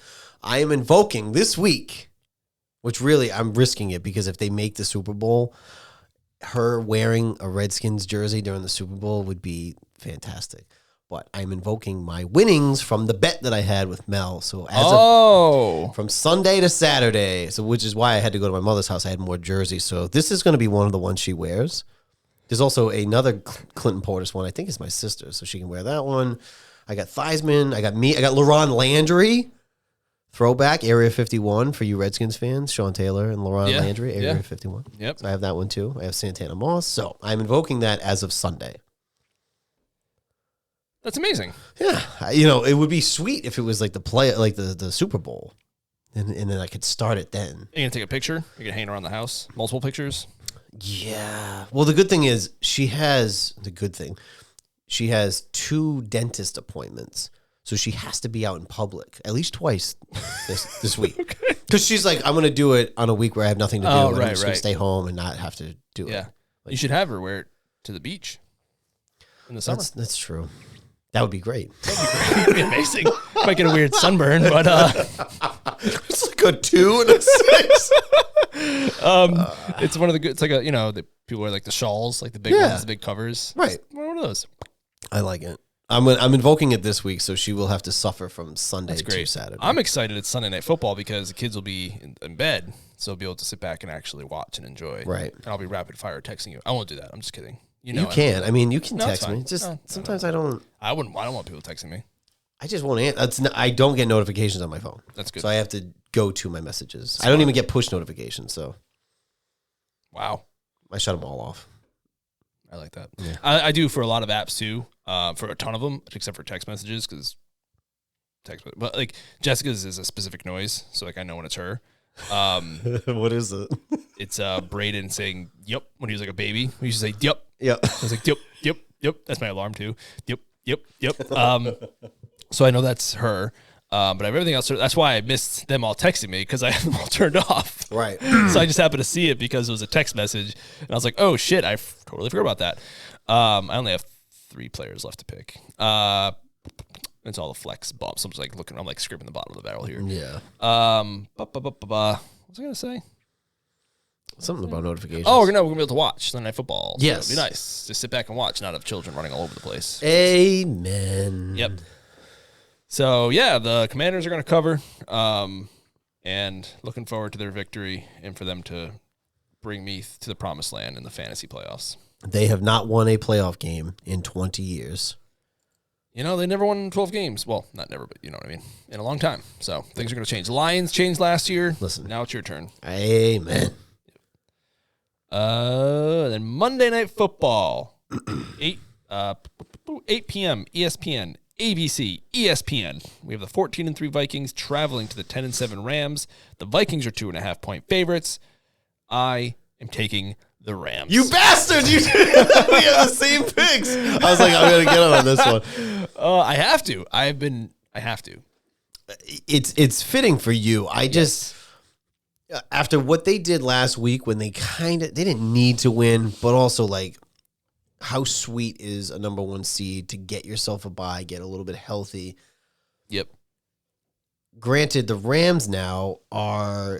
I am invoking this week, which really I'm risking it because if they make the Super Bowl, her wearing a Redskins jersey during the Super Bowl would be fantastic. But I'm invoking my winnings from the bet that I had with Mel. So from Sunday to Saturday, so which is why I had to go to my mother's house. I had more jerseys. So this is going to be one of the ones she wears. There's also another Clinton Portis one. I think it's my sister, so she can wear that one. I got Theismann. I got LaRon Landry. Throwback, Area 51 for you Redskins fans. Sean Taylor and LaRon Landry, Area 51. Yep. So I have that one too. I have Santana Moss. So I'm invoking that as of Sunday. That's amazing. Yeah. It would be sweet if it was like the Super Bowl. And then I could start it then. You're going to take a picture? You're going to hang around the house? Multiple pictures? Yeah. Well, the good thing is she has 2 dentist appointments. So she has to be out in public at least twice this week. Okay. Because she's like, I'm going to do it on a week where I have nothing to do. Oh, and I'm just going right. to stay home and not have to do it. Yeah. You should have her wear it to the beach in the summer. That's true. That would be great. That'd be amazing. Might get a weird sunburn, but it's like a 2 and a 6. It's one of the good. It's like the people wear like the shawls, like the big ones, the big covers. Right. One of those. I like it. I'm invoking it this week, so she will have to suffer from Sunday to Saturday. I'm excited it's Sunday Night Football because the kids will be in bed, so I'll be able to sit back and actually watch and enjoy. Right. And I'll be rapid fire texting you. I won't do that. I'm just kidding. You can. I mean, you can text me. Just sometimes I don't. I don't want people texting me. I just won't answer. I don't get notifications on my phone. That's good. So I have to go to my messages. I don't even get push notifications. So. Wow. I shut them all off. I like that. Yeah. I do for a lot of apps too. For a ton of them, except for text messages, because but like Jessica's is a specific noise, so like I know when it's her. What is it? It's Braden saying "yep" when he was like a baby. We used to say "yep." Yep. I was like "yep, yep, yep." That's my alarm too. Yep, yep, yep. So I know that's her. But I have everything else. That's why I missed them all texting me, because I had them all turned off. Right. So I just happened to see it because it was a text message, and I was like, "Oh shit, I totally forgot about that." I only have 3 players left to pick. It's all the flex bumps. I'm just like looking. I'm like scraping the bottom of the barrel here. Yeah. What was I gonna say? Something about notifications. Oh, we're gonna be able to watch Sunday Night Football. So Yes. it'd be nice. Just sit back and watch, not have children running all over the place. Amen. Yep. So yeah, the Commanders are gonna cover, and looking forward to their victory and for them to bring me to the promised land in the fantasy playoffs. They have not won a playoff game in 20 years. You know, they never won 12 games. Well, not never, but you know what I mean. In a long time. So things are going to change. The Lions changed last year. Listen. Now it's your turn. Amen. Then Monday Night Football. 8 p.m. ESPN, ABC, ESPN. We have the 14-3 Vikings traveling to the 10-7 Rams. The Vikings are 2.5-point favorites. I am taking the Rams. You bastard! You we have the same picks. I was like, I'm gonna get him on this one. I have to. I have to. It's fitting for you. I just after what they did last week when they didn't need to win, but also like how sweet is a number 1 seed to get yourself a bye, get a little bit healthy. Yep. Granted, the Rams now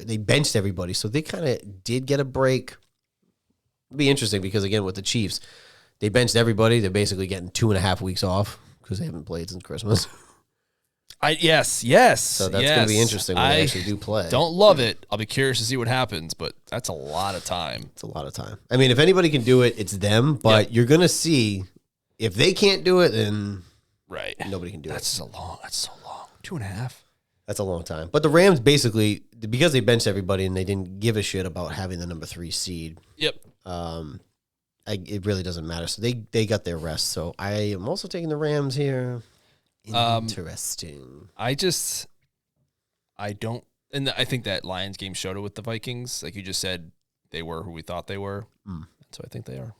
they benched everybody, so they kind of did get a break. It'll be interesting because, again, with the Chiefs, they benched everybody. They're basically getting 2.5 weeks off because they haven't played since Christmas. Yes. So that's going to be interesting when they actually do play. Don't love it. I'll be curious to see what happens, but that's a lot of time. It's a lot of time. I mean, if anybody can do it, it's them, but you're going to see if they can't do it, then nobody can do it. That's so long. 2.5. That's a long time. But the Rams basically, because they benched everybody and they didn't give a shit about having the number 3 seed. Yep. It really doesn't matter. So they got their rest. So I am also taking the Rams here. Interesting. I don't, and I think that Lions game showed it with the Vikings. Like you just said, they were who we thought they were. So I think they are.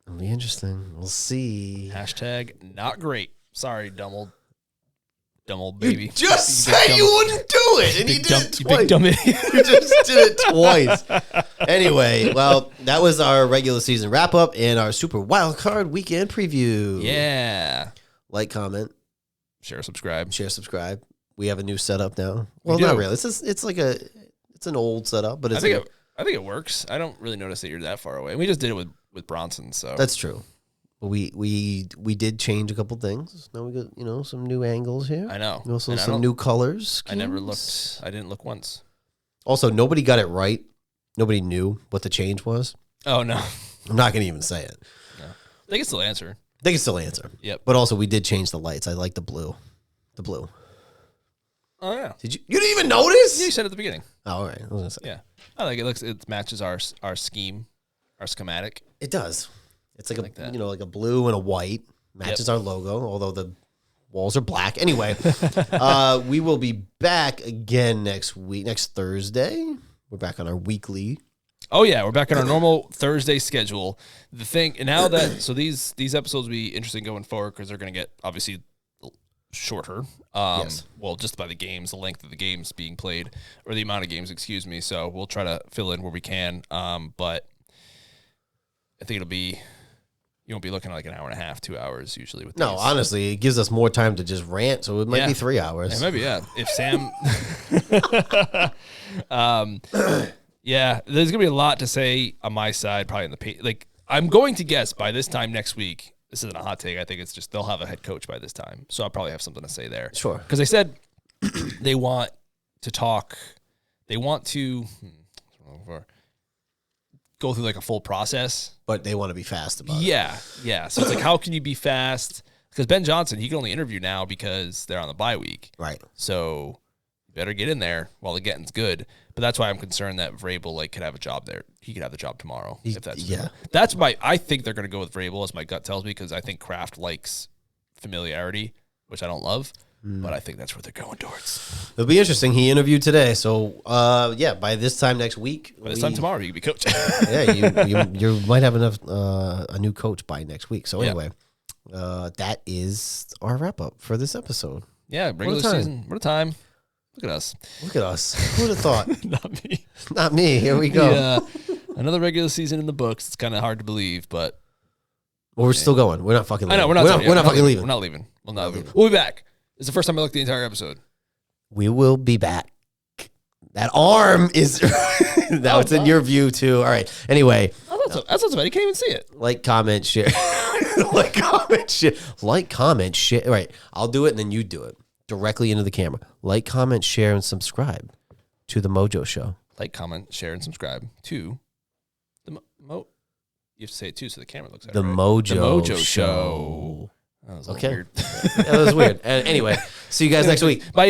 It'll be interesting. We'll see. # not great. Sorry, dumb old baby. You just said you wouldn't do it, and you did it twice. Big dumb idiot. You just did it twice. Anyway, well, that was our regular season wrap up and our Super Wild Card Weekend preview. Yeah. Like, comment, share, subscribe. We have a new setup now. Well, not really. It's an old setup, but I think it works. I don't really notice that you're that far away. We just did it with Bronson, so that's true. We did change a couple things. Now we got some new angles here. I know. Also some new colors. I never looked. I didn't look once. Also, nobody got it right. Nobody knew what the change was. Oh no, I'm not going to even say it. No. They can still answer. Yep. But also, we did change the lights. I like the blue. Oh yeah. You didn't even notice? Yeah, you said at the beginning. Oh, all right. I was gonna say. Yeah. I like it. It matches our scheme, our schematic. It does. It's like like a blue and a white. Matches our logo, although the walls are black. Anyway, we will be back again next Thursday. We're back on our weekly. Oh yeah, we're back on our normal Thursday schedule. The thing now that these episodes will be interesting going forward because they're going to get obviously shorter. Yes. Well, just by the games, the length of the games being played, or the amount of games, excuse me. So we'll try to fill in where we can. But I think you won't be looking at like an hour and a half, 2 hours usually with No, these. Honestly, it gives us more time to just rant, so it might be 3 hours. Yeah, maybe, yeah. If Sam yeah, there's gonna be a lot to say on my side, probably in the like I'm going to guess by this time next week, this isn't a hot take, I think it's just they'll have a head coach by this time. So I'll probably have something to say there. Sure. Because they said they want to talk, they want to go through like a full process. But they want to be fast about it. Yeah. So it's like, how can you be fast? Because Ben Johnson, he can only interview now because they're on the bye week. Right. So better get in there while the getting's good. But that's why I'm concerned that Vrabel like could have a job there. He could have the job tomorrow. If that's I think they're gonna go with Vrabel, as my gut tells me, because I think Kraft likes familiarity, which I don't love. But I think that's what they're going towards. It'll be interesting. He interviewed today, so by this time next week, by this time tomorrow, you can be coach. you might have a new coach by next week. So anyway, that is our wrap up for this episode. Yeah, regular season. What a time! Look at us. Look at us. Who would have thought? Not me. Not me. Here we go. Yeah, another regular season in the books. It's kind of hard to believe, but we're still going. We're not fucking leaving. I know we're not. We're not fucking leaving. We're not leaving. We're not leaving. We'll be back. It's the first time I looked the entire episode. We will be back. That arm is now it's in your view too. All right. Anyway, that's not so bad. You can't even see it. Like, comment, share. Like, comment, share. Like, comment, share. All right. I'll do it and then you do it directly into the camera. Like, comment, share, and subscribe to the MOJO Show. Like, comment, share, and subscribe to the You have to say it too, so the camera looks at it. The MOJO Show. That was okay. Weird. Yeah, that was weird. Anyway, see you guys next week. Bye.